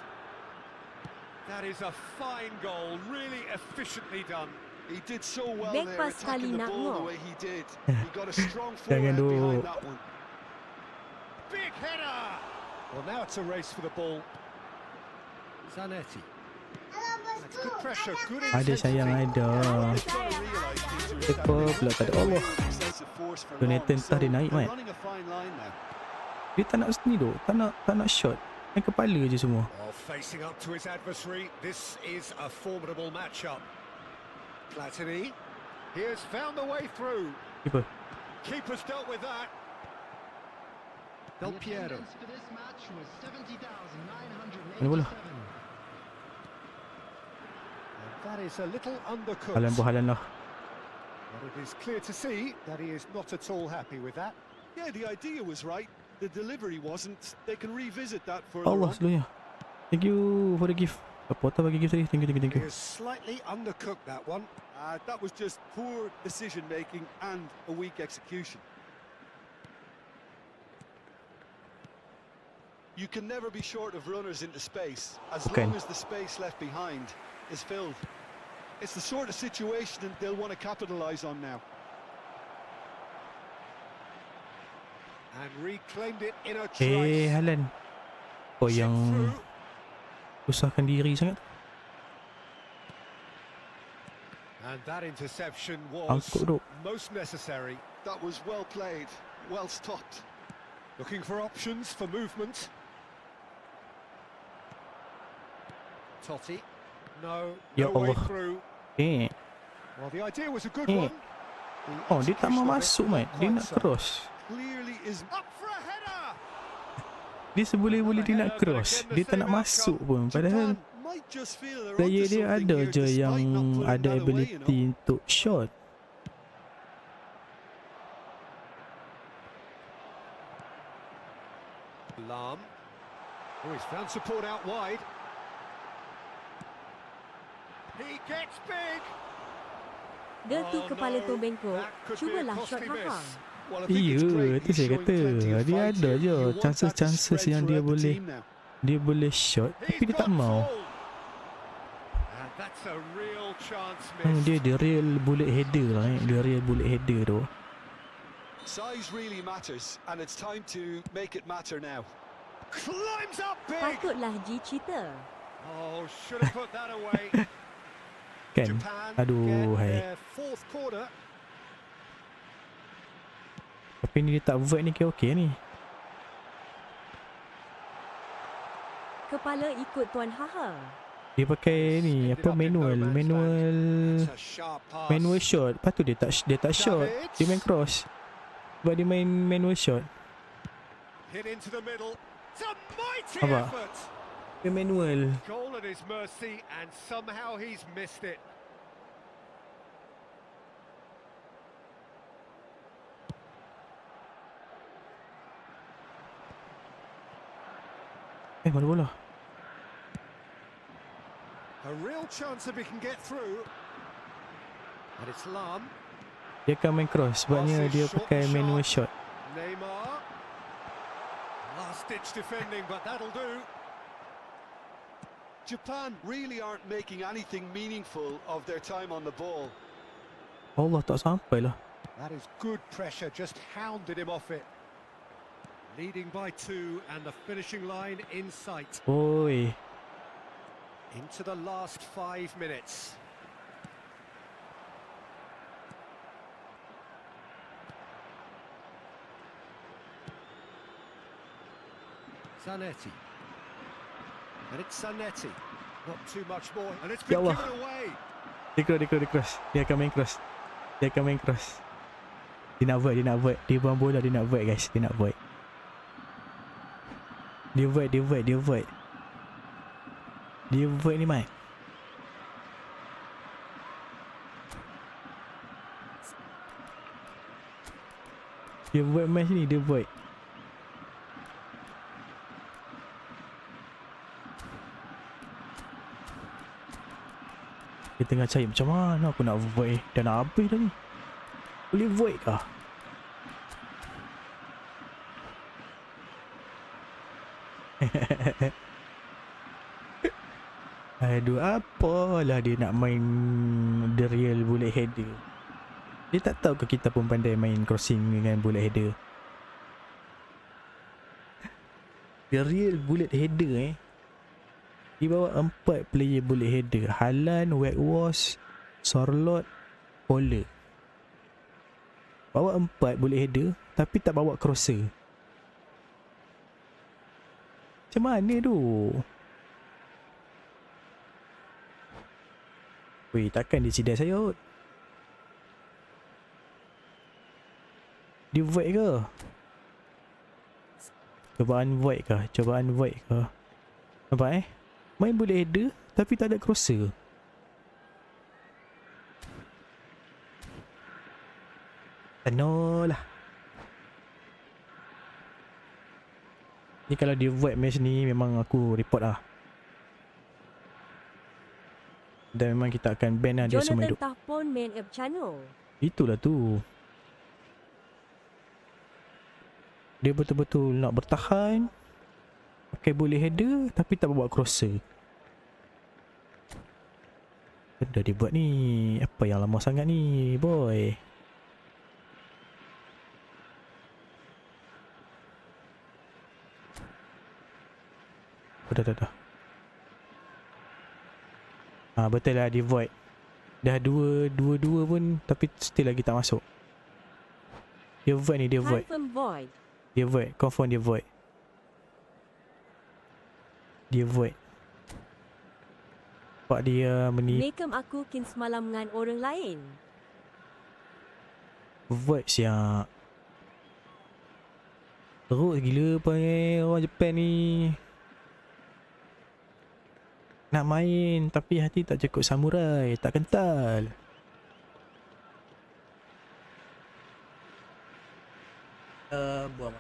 S3: That is a fine goal, really efficiently done.
S4: He did so well
S2: Back
S4: there,
S2: pass
S4: attacking
S2: kali
S4: the
S2: nak
S4: ball the
S2: ngok.
S4: way he did. He got a strong
S1: Jangan
S4: forehand
S1: duk.
S4: behind that one.
S3: Big header! Well, now it's a race for the ball. Zanetti. That's good pressure, good
S1: Ada sayang
S3: intensity.
S1: ada.
S4: They've got to realise, Peter, is that
S1: Depa
S4: they
S1: pula tak ada
S4: haven't
S1: Allah.
S4: been excessive force for
S1: Jonathan
S4: long,
S1: entah dia naik,
S4: they're
S1: Mat.
S4: running a fine line now.
S1: Dia tak nak ni tu. Tak nak shot. Main kepala je semua.
S3: Oh, facing up to his adversary, this is a formidable matchup. Platini, he has found the way through.
S1: Keeper.
S3: Keeper's dealt with that. Del
S5: The
S3: Piero.
S5: attendance for this match was
S1: Mana bola?
S5: 70,987.
S3: And that is a little undercooked.
S1: Halan halan lah.
S3: But it is clear to see that he is not at all happy with that.
S4: Yeah, the idea was right. The delivery wasn't. They can revisit that further
S1: Allah
S4: on.
S1: selalunya. Thank you for the gift. Supporter bagi gift tadi. Thank
S3: He
S1: you.
S3: has slightly undercooked that one.
S4: That was just poor decision-making and a weak execution. You can never be short of runners into space, as
S1: Okay.
S4: long as the space left behind is filled. It's the sort of situation that they'll want to capitalise on now.
S3: And reclaimed it in a
S1: Eh,
S3: trice.
S1: Halan. Oh,
S3: Chip
S1: yang
S3: through.
S1: usahkan diri sangat.
S3: And that interception was
S1: Angkut duk.
S3: most necessary.
S4: That was well played, well stopped.
S3: Looking for options for movement. Totti. No,
S1: Ya
S3: no way
S1: Allah.
S3: through.
S1: Eh.
S3: Well, the idea was a good
S1: Eh.
S3: one. The
S1: Oh, dia tak mau
S3: execution of it
S1: masuk,
S3: not
S1: Mat. Dia
S3: quite
S1: nak
S3: so.
S1: cross.
S4: Clearly is
S3: Up for a header.
S1: Dia seboleh-boleh dia nak cross. Dia tak nak masuk pun. Padahal
S4: Japan might just feel they're
S1: player
S4: onto
S1: dia
S4: something
S1: ada
S4: here
S1: je
S4: despite
S1: yang
S4: not putting
S1: ada
S4: that away,
S1: ability untuk shot.
S3: Lam. Oh, he's found support out wide. He gets big.
S2: Dia tu
S3: Oh,
S2: kepala
S3: no.
S2: tu bengkok.
S3: That could be a
S2: Cubalah shot
S3: costly
S2: hafal.
S3: miss.
S4: Well, I think it's
S1: Iya,
S4: great
S1: tu
S4: he's
S1: saya
S4: showing
S1: kata.
S4: plenty of
S1: Dia
S4: fight
S1: ada
S4: here.
S1: je
S4: You want that to
S1: chances
S4: spread
S1: yang dia
S4: throughout the
S1: boleh
S4: team now.
S1: Dia boleh shot tapi
S3: He's
S1: dia tak
S3: got
S1: mau.
S3: full. And that's a real chance
S1: Dia
S3: missed.
S1: real bullet header lah Dia real bullet header tu.
S4: Size really matters, and it's time to make it matter now.
S3: Climbs up big.
S2: Patutlah G cheater.
S3: Oh, should have put that away.
S1: Kan?
S3: Japan
S1: Aduh,
S3: get
S1: hai.
S3: their fourth corner.
S1: Tapi ni dia tak void ni okey ni.
S2: Kepala ikut Tuan Haha.
S1: Dia pakai ni apa manual
S3: It's a sharp pass.
S1: manual shot. Lepas tu dia tak shot. Dia main cross. Sebab dia main manual shot.
S3: Hit into the middle. It's a mighty
S1: Apa?
S3: effort.
S1: Dia manual.
S3: Goal at his mercy, and somehow he's missed it.
S1: Mana bola?
S3: A real chance if he can get through. And it's Lam.
S1: Dia akan main cross sebabnya dia pakai manual shot.
S3: Neymar. Last-ditch defending, but that'll do.
S4: Japan really aren't making anything meaningful of their time on the ball.
S1: Allah, tak sampai lah.
S3: That is good pressure, just hounded him off it. Leading by 2 and the finishing line in sight.
S1: Oi.
S3: Into the last 5 minutes. Zanetti. And it's Zanetti. Not too much more. And it's
S1: Ya
S3: been
S1: Allah.
S3: given away.
S1: Dia cross. Dia akan main cross. Dia akan main cross. Dia nak void. Dia buang bola, dia nak void guys. Dia nak void. Dia void. Dia void ni mai. Dia void match ni, dia void. Dia tengah cari macam mana aku nak void. Dah nak habis dah ni. Boleh void kah? Aduh, apalah dia nak main the real bullet header. Dia tak tahu ke kita pun pandai main crossing dengan bullet header. The real bullet header Dia bawa 4 player bullet header. Haaland, Weghorst, Sorloth, Poller. Bawa 4 bullet header tapi tak bawa crosser. Macam mana tu? Weh, takkan dia sidai saya kot. Dia void ke? Cobaan void ke? Nampak main boleh header tapi tak ada crosser. Tanolah. Ni kalau dia void match ni memang aku report lah. Dan memang kita akan ban lah dia semua
S2: Jonathan
S1: hidup.
S2: Tahpon main app channel.
S1: Itulah tu. Dia betul-betul nak bertahan. Pakai boleh header tapi tak bawa crosser. Dah dia buat ni. Apa yang lama sangat ni, boy? Dah. Betul lah dia void. Dah dua pun tapi still lagi tak masuk. Dia void ni, dia void.
S2: Confirm void.
S1: Dia void, confirm dia void. Dia void. Pak dia menipu.
S2: Makam aku kin semalam dengan orang lain.
S1: Void siap. Teruk gila orang Japan ni. Nak main tapi hati tak cukup samurai, tak kental. Buang.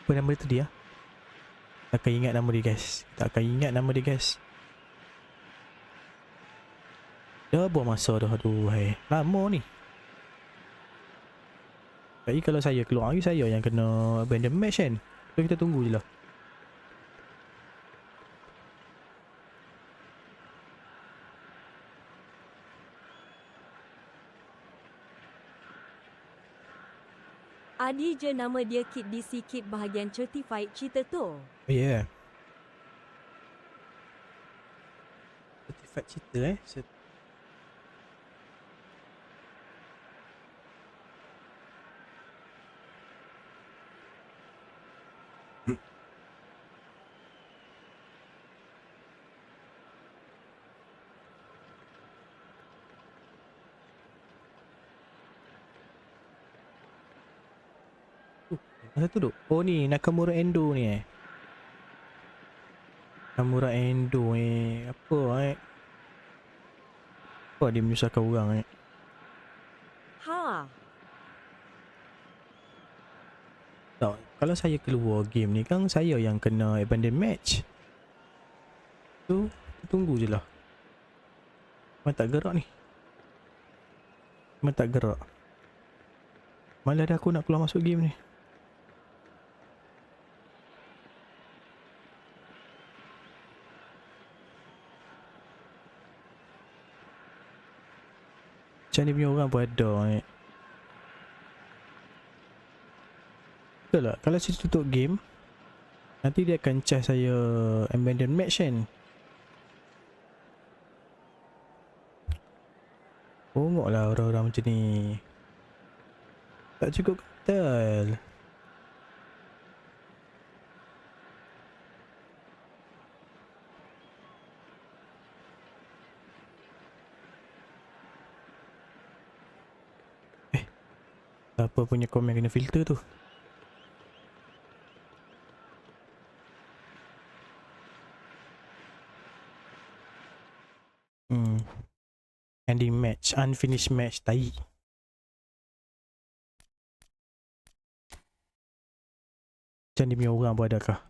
S1: Apa nama dia tadi ya? Tak akan ingat nama dia guys. Dah buang masa dah. Aduh, lama ni. Jadi kalau saya keluar lagi, saya yang kena abandon match kan. So kita tunggu je lah.
S2: Adi je nama dia kit di sikit bahagian certified cerita tu.
S1: Oh yeah. Certified cerita Masa tu duk. Oh ni Nakamura Endo ni Nakamura Endo apa apa dia menyusahkan orang
S2: Ha,
S1: Tak, kalau saya keluar game ni kan saya yang kena abandon match. Tu tunggu je lah. Memang tak gerak ni. Memang tak gerak. Malah dah aku nak keluar masuk game ni. Macam ni punya orang pun ada Betul tak? Kalau saya tutup game, nanti dia akan cas saya abandon match kan. Bongok lah orang-orang macam ni. Tak cukup ketal. Apa punya komen kena filter tu? Ending match, unfinished match, tai. Macam ni punya orang pun adakah?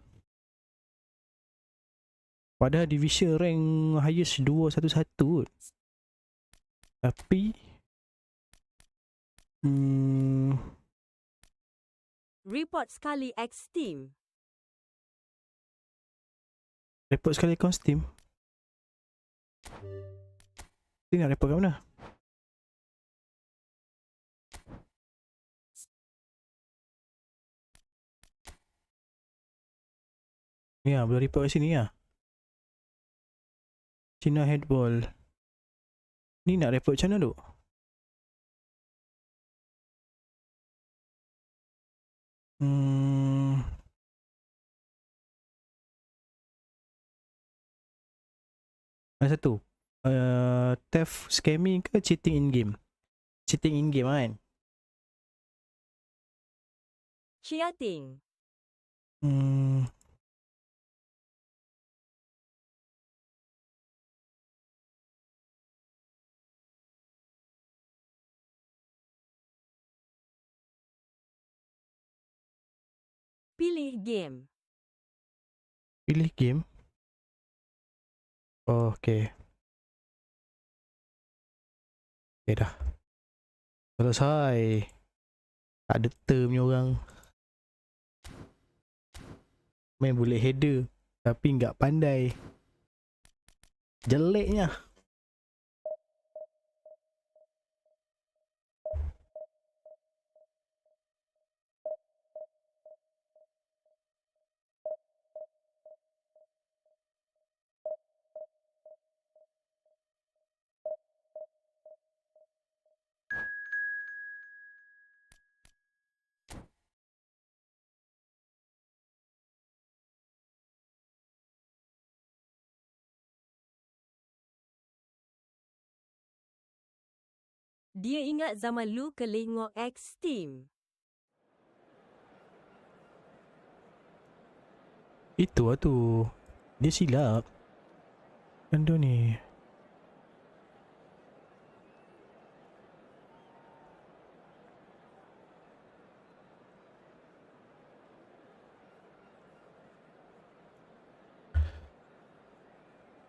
S1: Padahal division rank highest 211 kot. Tapi
S2: report sekali X team.
S1: report sekali account Steam. Dia nak report kat mana? Ni lah, boleh report kat sini lah. China headball. Ni nak report macam mana tu? Ada satu. Theft, scamming ke cheating in game? Cheating in game kan?
S2: Cheating. Pilih game.
S1: Pilih game. Oh, okay. Okay dah. Selesai. Tak ada term ni orang. Main bullet header tapi nggak pandai. Jeleknya.
S2: Dia ingat zaman lu kelengok X team.
S1: Itu lah tu. Dia silap. Benda ni.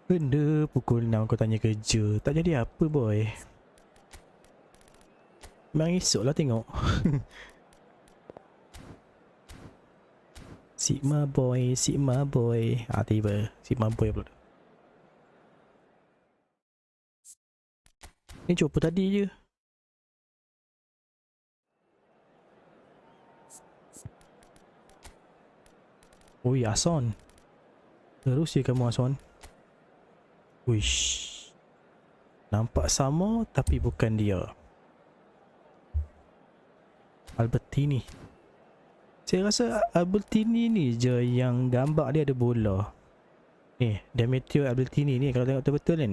S1: Benda pukul 6 kau tanya kerja. Tak jadi apa boy. Memang esok lah tengok. Sigma boy, Sigma boy. Tiba Sigma boy pula. Ni cuba tadi je. Ui, Ason. Terus je kamu Ason. Wish. Nampak sama tapi bukan dia. Albertini. Saya rasa Albertini ni je yang gambar dia ada bola. Ni, Demetrio Albertini ni kalau tengok betul-betul kan.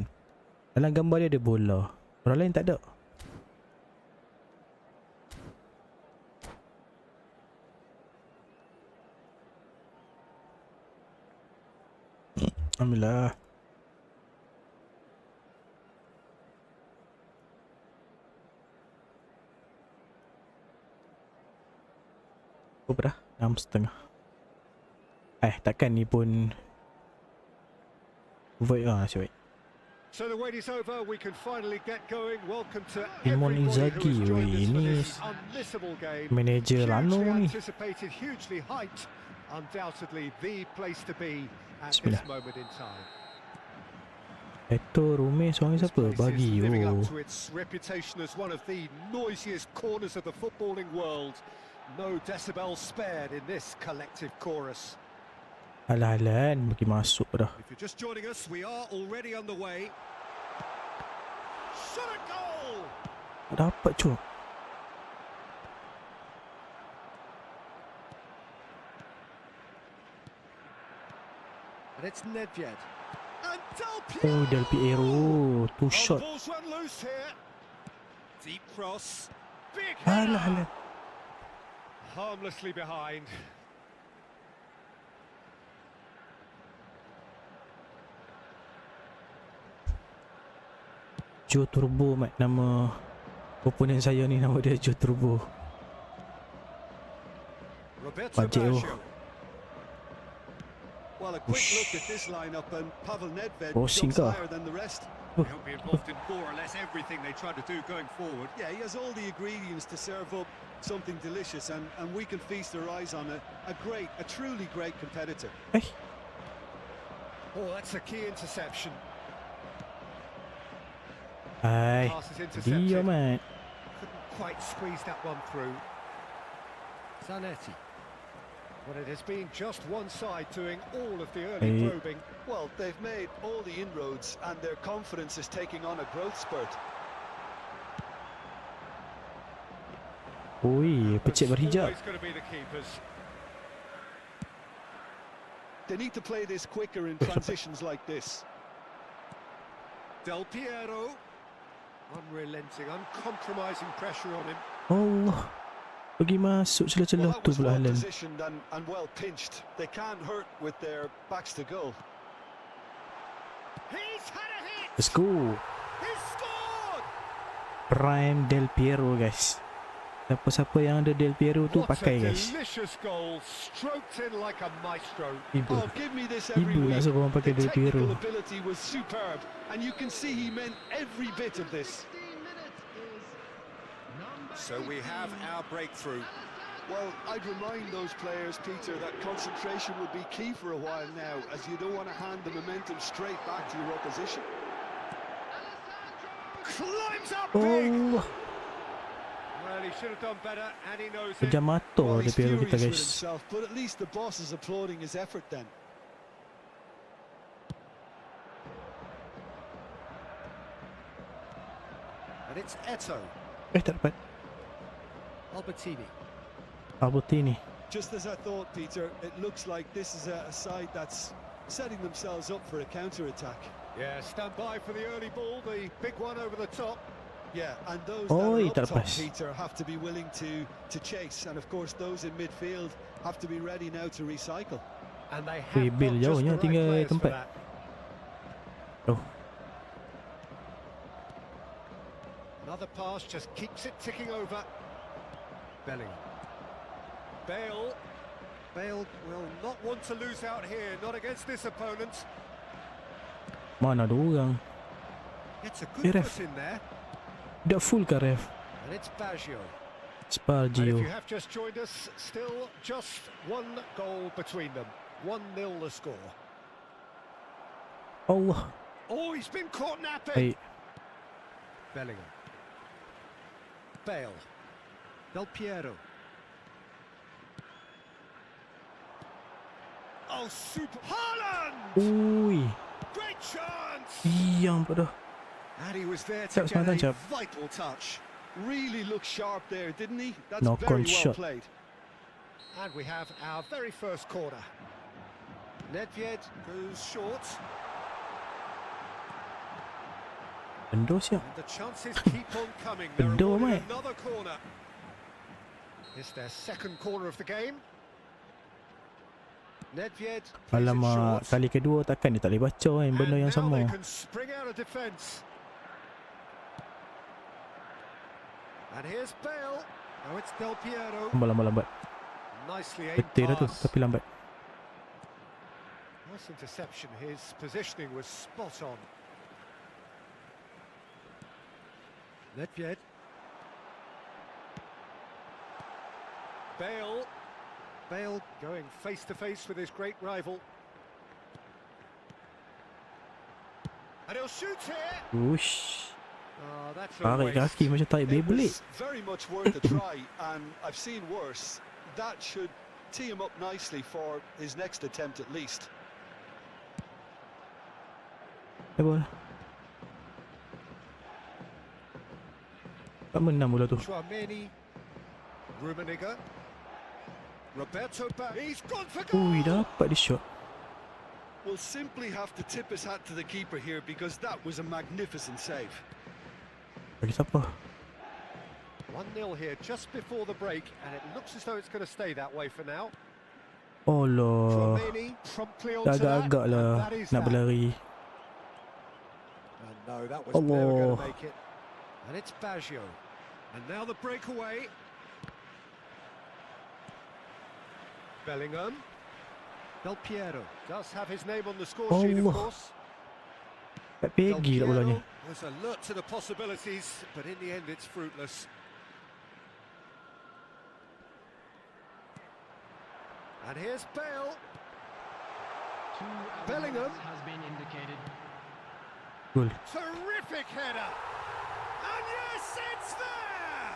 S1: Dalam gambar dia ada bola. Orang lain tak ada. Alhamdulillah. Berapa dah? 6.5. Takkan ni pun void lah, asyik.
S3: So the wait is over. We can finally get going. Welcome to
S1: Imon
S3: everybody
S1: Inzaghi,
S3: who has joined us for
S1: ini
S3: this unmissable game.
S1: manager Lano
S3: Hugely
S1: ni.
S3: anticipated, hugely hyped. Undoubtedly the place to be at this
S1: Bismillah.
S3: moment in time.
S1: Eto Rome suami
S3: This
S1: siapa?
S3: place is
S1: Bagi
S3: living up
S1: oh.
S3: to its reputation as one of the noisiest corners of the footballing world. No decibels spared in this collective chorus.
S1: Alah-alah bagi masuk dah.
S3: If you're just joining us, we are already on the way. Shot a goal!
S1: Dapat cu.
S3: And it's Nedved. And
S1: Oh, Del Piero. Two shot.
S3: ball's run loose here. Deep cross. Big
S1: Alah-alah.
S3: harmlessly behind.
S1: Joe Turbo mat nama opponent saya ni, nama dia Joe Turbo.
S3: Roberto
S1: Baggio.
S3: Baggio.
S4: Well, a quick look at this lineup, and Pavel Nedved
S1: Crossing
S4: jumps
S1: ka.
S4: higher than the rest.
S3: He'll be involved in more or less everything they try to do going forward.
S4: Yeah, he has all the ingredients to serve up something delicious, and we can feast our eyes on a truly great competitor.
S3: Oh, that's a key interception.
S1: Hai.
S3: Pass is
S1: Dia
S3: intercepted.
S1: mat.
S3: Couldn't quite squeeze that one through. Zanetti. Well, it has been just one side doing all of the early
S1: Hey.
S3: probing.
S4: Well, they've made all the inroads, and their confidence is taking on a growth spurt.
S1: Oi, pecik berhijab.
S3: Always going to be the keepers.
S4: They need to play this quicker in transitions like this.
S3: Del Piero. Unrelenting, uncompromising pressure on him.
S1: Allah. Bagi masuk celah-celah
S4: Well, that
S1: tu
S4: was
S1: pula
S4: well
S1: Alan.
S4: positioned and well pinched. They can't hurt with their backs to goal.
S3: He's had a hit.
S1: Let's go.
S3: He's scored.
S1: Prime Del Piero guys. Siapa-siapa yang ada Del Piero tu
S3: What a
S1: pakai guys.
S3: delicious goal, stroked in like a maestro.
S1: Ibu.
S4: Oh, give me this every
S1: Ibu nak
S4: week.
S1: suruh orang pakai
S4: The
S1: Del Piero.
S4: technical ability was superb, and you can see he meant every bit of this.
S5: 15 minutes is number
S3: So we have
S5: 18.
S3: our breakthrough.
S4: Well, I'd remind those players, Peter, that concentration would be key for a while now, as you don't want to hand the momentum straight back to your opposition.
S3: Climbs up big.
S1: Oh,
S3: Well, he should have done better, and he knows it.
S1: pejam mata
S4: Well,
S1: Del
S4: he's
S1: Piero
S4: furious
S1: kita
S4: with
S1: guys.
S4: himself, but at least the boss is applauding his effort then.
S3: And it's Eto.
S1: Tak dapat.
S3: Albertini.
S1: Albertini.
S4: Just as I thought, Peter, it looks like this is a side that's setting themselves up for a counter-attack.
S3: Yeah, stand by for the early ball, the big one over the top.
S4: Yeah, and those
S1: Oi,
S4: that are up top,
S1: terlepas.
S4: Peter, have to be willing to chase, and of course those in midfield have to be ready now to recycle.
S3: And they have
S1: Weh, Bill
S3: got just
S1: jauhnya
S3: the right
S1: tinggal
S3: players for
S1: tempat.
S3: that.
S1: Oh,
S3: Another pass just keeps it ticking over. Bellingham. Bale. Bale will not want to lose out here, not against this opponent.
S1: mana ada orang?
S3: Gets a good
S1: Ref.
S3: foot in there.
S1: Dah full ke ref?
S3: And it's Baggio. And if
S1: Spargio.
S3: you have just joined us, still just one goal between them. 1-0 the score.
S1: Allah.
S3: Oh, he's been caught napping.
S1: Hey,
S3: Bellingham. Bale. Del Piero. Oh, super. Haaland!
S1: ui,
S3: Great chance!
S1: yang pada.
S3: And he was there to
S1: That was my
S3: get a
S1: touch-up.
S4: Vital touch. Really looked sharp there, didn't he? That's
S1: Knock
S4: very
S1: on
S4: well
S1: shot.
S4: played.
S3: And we have our very first corner. Nedved goes short.
S1: Benda siap.
S3: And the chances keep on coming. They're
S1: Betul,
S3: awarded
S1: mate.
S3: another corner. It's their second corner of the game. Nedved plays it
S1: Alamak,
S3: short.
S1: kali kedua takkan dia tak boleh baca kan benda
S3: And
S1: yang
S3: now
S1: sama.
S3: they can spring out of defence. And here's Bale. Now it's Del Piero.
S1: Lambat.
S3: Nicely aimed
S1: Betul dah tu,
S3: pass.
S1: tapi lambat.
S3: Nice interception. His positioning was spot on. Nedved. Bale. Bale going face to face with his great rival. And he'll shoot here.
S1: Ush.
S3: Oh, that's a
S1: Tarik
S3: waste.
S1: kaki macam tarik
S4: It
S1: Beyblade.
S4: was very much worth a try, and I've seen worse. That should tee him up nicely for his next attempt at least.
S1: Ya bola. Tak menang bola tu.
S3: Chouameni. Rummenigge. Roberto He's gone for goal.
S1: Ui, dapat dia shot.
S4: We'll simply have to tip his hat to the keeper here because that was a magnificent save.
S1: Bagi siapa?
S3: 1-0 here just before the break, and it looks as though it's going to stay that way for now.
S1: Allah.
S3: Chouameni promptly
S1: Dah
S3: onto that,
S1: agak-agak
S3: and
S1: lah
S3: that is
S1: nak
S3: that.
S1: berlari.
S3: And no, that was never going
S1: Allah.
S3: to make it. And it's Baggio. And now the breakaway. Bellingham. Del Piero does have his name on the score sheet, of
S1: Allah.
S3: course.
S1: Tak
S3: Del
S1: pergi lah bolanya.
S3: Piero was alert to the possibilities, but in the end it's fruitless. And here's Bale. Bellingham.
S5: Has been indicated.
S1: Gol.
S3: Terrific header. And yes, it's there.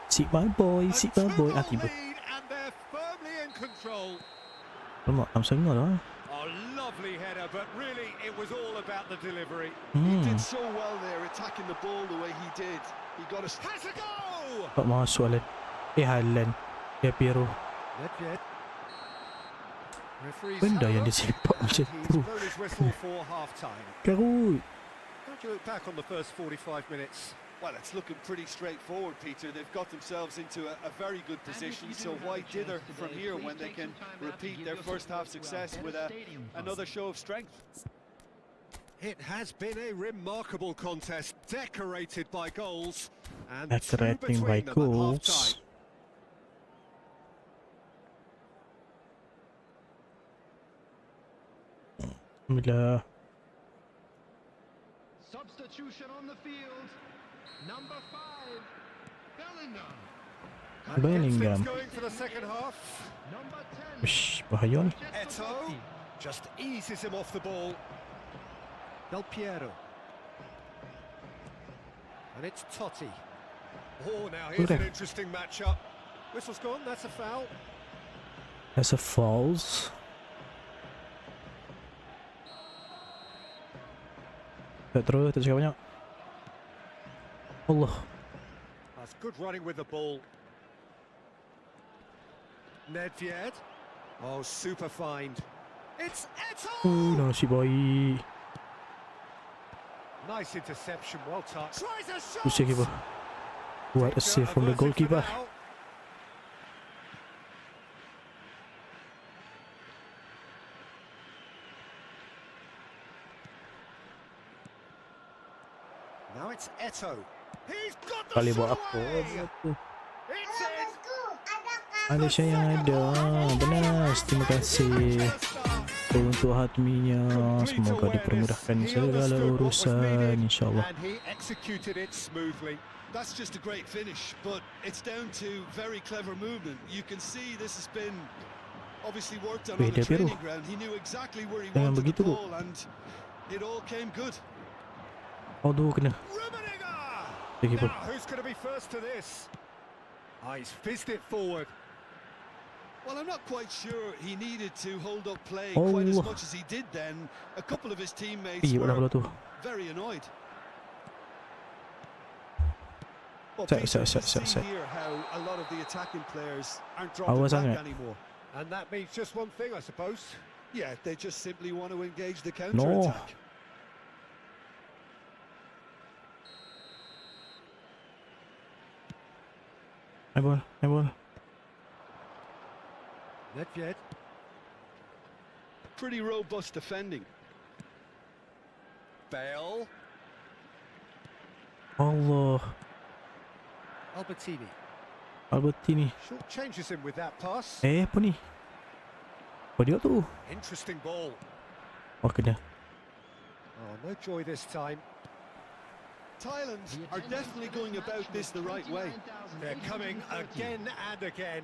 S1: Sit my boy,
S3: A
S1: sit my boy.
S3: 2-0
S1: Ah, tiba.
S3: lead, and they're firmly in control.
S1: Lemak, 6.5 lah.
S3: A lovely header, but really it was all about the delivery.
S4: He did so well there, attacking the ball the way he did. He got a...
S3: Has a go!
S1: Tak masuk Haaland. Haaland. Ya Piero.
S3: Nedved. Referee's
S1: Benda yang
S3: hammer.
S1: dia sepak macam
S3: He's
S1: tu.
S3: blown his whistle for half-time.
S1: Karut.
S3: How do you look back on the first 45 minutes?
S4: Well, it's looking pretty straightforward, Peter. They've got themselves into a very good position, so why dither from here when they can repeat their first half success with another show of strength?
S3: It has been a remarkable contest, decorated by goals, and
S1: Decorating by goals. Bila
S5: Substitution on the field. Number 5, Bellingham.
S1: Bellingham.
S3: Going for the second half.
S5: Number 10.
S1: Ush, bahaya ni.
S3: Eto just eases him off the ball. Del Piero. And it's Totti. Oh, now here's an interesting matchup. Whistle's gone, that's a foul.
S1: That's a false. Tak terus, tak cakap banyak. Allah.
S3: That's good running with the ball. Nedved. Oh, super find. It's Eto!
S1: Nasib baik.
S3: Nice interception, well touched. Tries a shot!
S1: Pusing keeper. What a save from the goalkeeper.
S3: Now it's Eto. He's got the
S1: Kali buat
S3: shot
S1: apa?
S3: away! It's in!
S1: Malaysia yang ada. Benar. Terima kasih untuk hatminya. Semoga dipermudahkan segala urusan, insyaAllah.
S3: And he executed it smoothly.
S4: That's just a great finish, but it's down to very clever movement. You can see this has been obviously worked on the
S1: Piero.
S4: training ground. He knew exactly where he
S1: Jangan
S4: wanted the
S1: begitu,
S4: ball, and it all came good.
S1: Aduh, kena.
S3: Rummenigge!
S1: Keeper.
S3: Now, who's going to be first to this? He's fizzed it forward.
S4: Well, I'm not quite sure he needed to hold up play
S1: Oh.
S4: quite as much as he did then. A couple of his teammates
S1: Iya, bola
S4: were
S1: tu.
S4: very annoyed. Well,
S1: Set,
S4: Peter,
S1: set,
S4: you
S1: set,
S4: see
S1: set.
S4: here how a lot of the attacking players aren't
S1: Awas
S4: dropping
S1: sangat.
S4: back anymore.
S3: And that means just one thing, I suppose.
S4: Yeah, they just simply want to engage the
S1: No.
S4: counter-attack.
S1: Main bola.
S3: Nedved.
S4: Pretty robust defending. Bale.
S1: Allah.
S3: Albertini.
S1: Albertini.
S3: Short changes him with that pass.
S1: Apa ni? Apa dia tu?
S3: Interesting ball.
S1: Oh, kena.
S3: Oh, no joy this time.
S4: Thailand are definitely going about this the right way.
S3: They're coming again and again.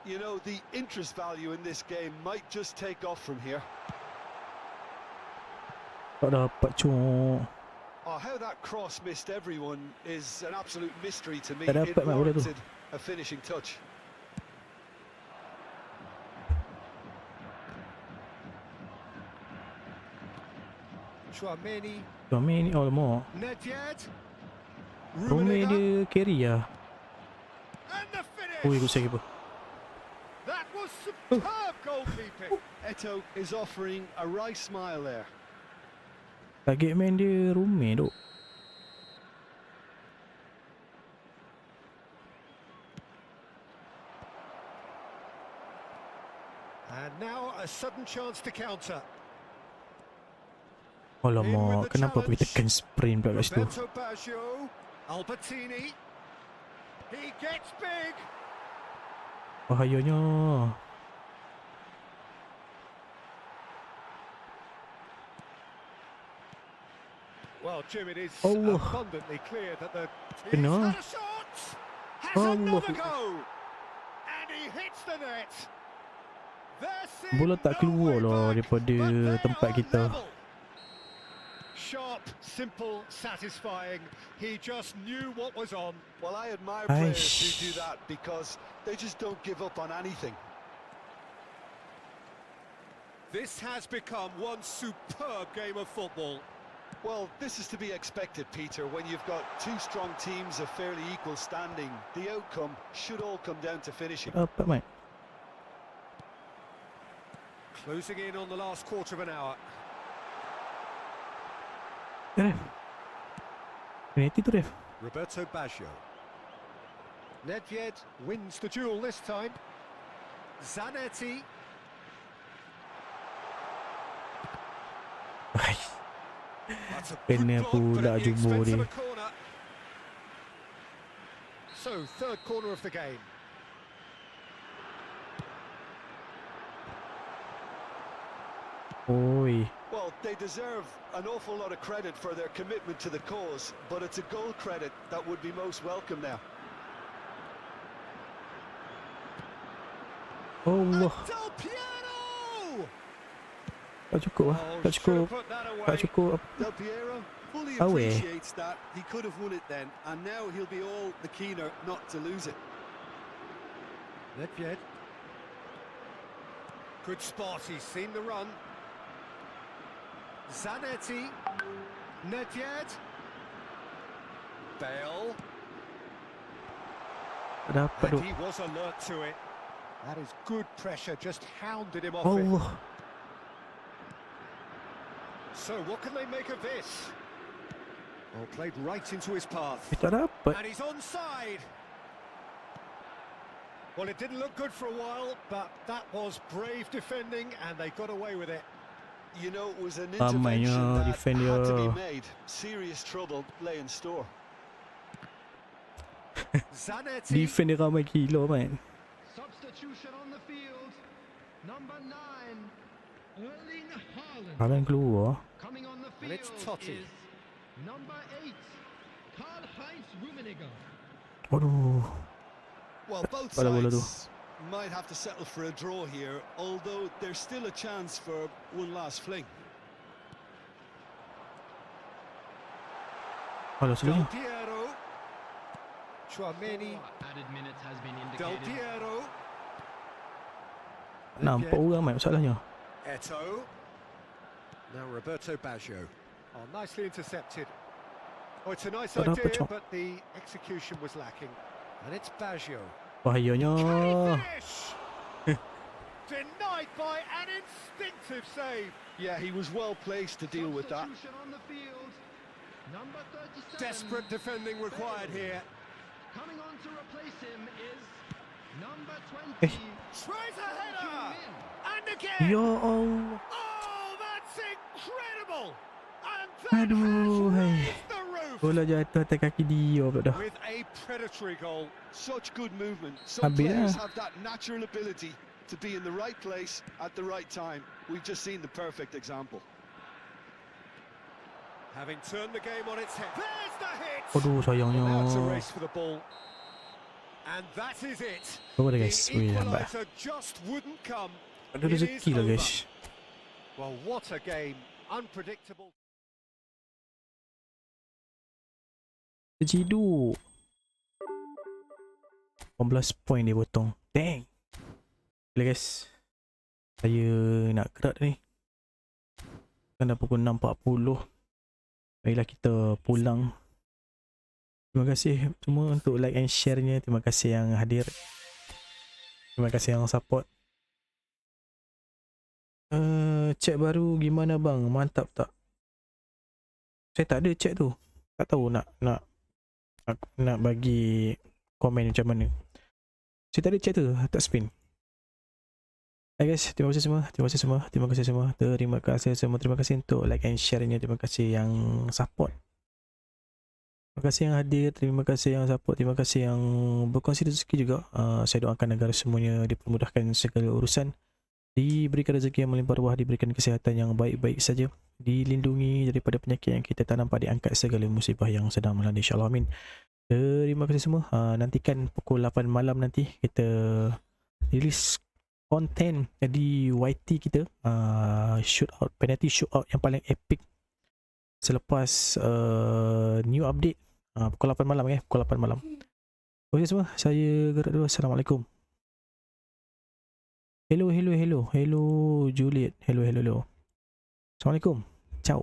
S4: You know, the interest value in this game might just take off from here.
S1: Tak dapat, cuk.
S4: Oh, how that cross missed everyone is an absolute mystery to me.
S1: Tak
S4: It
S1: dapat, Mak, bola tu.
S4: warranted a finishing touch.
S3: Chouameni.
S1: Rome ni, alamak.
S3: Nedved.
S1: Rome
S3: Rummenigge.
S1: dia carry lah.
S3: And the
S1: Ui,
S3: finish.
S1: aku saya keeper.
S3: That was superb goalkeeping.
S4: Eto is offering a wry smile there.
S1: Target man dia Rome tu.
S3: And now a sudden chance to counter.
S1: Alamak, kenapa pergi tekan sprint pula kat situ?
S3: Roberto Baggio. Albertini. He gets big.
S1: Bahayanya.
S3: Well, Jim, it is
S1: Allah.
S3: abundantly clear that the he's
S1: Kena.
S3: had a shot. Has
S1: Allah.
S3: another go. And he hits the net. There seemed
S1: Bola tak
S3: no
S1: keluar
S3: way
S1: lah
S3: back,
S1: daripada
S3: but they
S1: tempat
S3: are
S1: kita.
S3: level. Sharp, simple, satisfying. He just knew what was on.
S4: Well, I admire players
S1: Aish.
S4: who do that because they just don't give up on anything.
S3: This has become one superb game of football.
S4: Well, this is to be expected, Peter. When you've got two strong teams of fairly equal standing, the outcome should all come down to finishing.
S1: Dapat, Mat.
S3: Closing in on the last quarter of an hour.
S1: Ref. Penalty tu, ref.
S3: Roberto Baggio. Nedved wins the duel this time. Zanetti.
S1: Ai,
S3: That's a
S1: Kena
S3: good block, but
S1: pula
S3: at the
S1: jumbo
S3: expense of
S1: ni.
S3: a corner. So, third corner of the game.
S1: Oi.
S4: Well, they deserve an awful lot of credit for their commitment to the cause, but it's a goal credit that would be most welcome now.
S1: Allah.
S3: Del Piero!
S1: Tak cukup lah.
S3: Oh,
S1: Tak
S3: should
S1: cukup.
S3: have put that
S1: Tak
S3: away.
S1: cukup.
S4: Del Piero fully
S1: Oh, eh.
S4: appreciates that. He could have won it then, and now he'll be all the keener not to lose it.
S3: Nedved. Good spot, he's seen the run. Zanetti. Nedved. Bale.
S1: Tak dapat tu.
S3: And he was alert to it. That is good pressure, just hounded him off it.
S1: Allah.
S3: So what can they make of this? Oh, played right into his path.
S1: Tak dapat.
S3: And he's onside. Well, it didn't look good for a while, but that was brave defending, and they got away with it.
S4: You know, it was an
S1: Ramainya
S4: intervention that
S1: defend
S4: had to be
S1: dia.
S4: made. Serious trouble lay in store.
S3: Zanetti.
S1: Defend dia ramai gila, man.
S5: Substitution on the field. Number 9, Erling Haaland.
S1: Haaland keluar.
S5: Coming on the
S3: And it's
S5: field
S3: Totti.
S5: is number 8, Karl-Heinz Rummenigge.
S1: Waduh.
S4: Well, both
S1: Bola bola tu.
S4: sides might have to settle for a draw here, although there's still a chance for one last fling.
S1: Alah,
S3: Del
S1: selalunya.
S3: Piero. Chouameni.
S5: Added minutes has been
S3: Del
S5: indicated.
S3: Piero.
S1: Nampak orang main masalahnya.
S3: Eto. Now Roberto Baggio. Oh, nicely intercepted. Oh, it's a nice
S1: Tak dapat,
S3: idea,
S1: Chong.
S3: but the execution was lacking. And it's Baggio.
S1: Bahayanya.
S3: Can he finish? Denied by an instinctive save.
S4: Yeah, he was well placed to deal with that.
S5: Substitution on the field. Number 37.
S3: Desperate defending required here.
S5: Coming on to replace him is number 20.
S3: Tries a header.
S5: Min.
S3: And again.
S1: Ya Allah.
S3: Oh, that's incredible. And that
S1: Aduh,
S3: has
S1: hai.
S3: raised the roof.
S1: Bola jatuh atas kaki dia pula dah.
S3: With a predatory goal.
S4: Such good movement. Some
S1: Habis
S4: players
S1: dah.
S4: have that natural ability to be in the right place at the right time. We've just seen the perfect example.
S3: Having turned the game on its head. There's the hit.
S1: Aduh, sayangnya.
S3: Now to race for the ball. And that is it.
S1: Apa dah
S3: The
S1: guys? Weh, lambat.
S3: equaliser just wouldn't come.
S1: Ada
S3: It is
S1: rezeki lah
S3: over.
S1: guys.
S3: Well, what a game. Unpredictable.
S1: Terciduk. 18 poin dia potong. Dang. Gila guys. Saya nak gerak ni. Kan dah pukul 6.40. Baiklah kita pulang. Terima kasih semua untuk like and share-nya. Terima kasih yang hadir. Terima kasih yang support. Chat baru gimana bang? Mantap tak? Saya tak ada chat tu. Tak tahu nak bagi komen macam mana. Saya tak ada chat tu, tak spin. Hai guys, terima kasih semua. Terima kasih semua. Terima kasih semua. Terima kasih semua. Terima kasih untuk like and share-nya. Terima kasih yang support. Terima kasih yang hadir. Terima kasih yang support. Terima kasih yang berkongsi rezeki juga. Saya doakan agar semuanya dipermudahkan segala urusan. Diberikan rezeki yang melimpah ruah, diberikan kesihatan yang baik-baik saja, dilindungi daripada penyakit yang kita tak nampak, diangkat segala musibah yang sedang melanda, insyaAllah, amin. Terima kasih semua. Nantikan pukul 8 malam nanti kita release konten di YT kita, shootout, penalty shootout yang paling epic selepas new update, pukul 8 malam pukul 8 malam. Terima kasih semua. Saya gerak dulu. Assalamualaikum. Hello Juliet. Hello. Assalamualaikum. Ciao.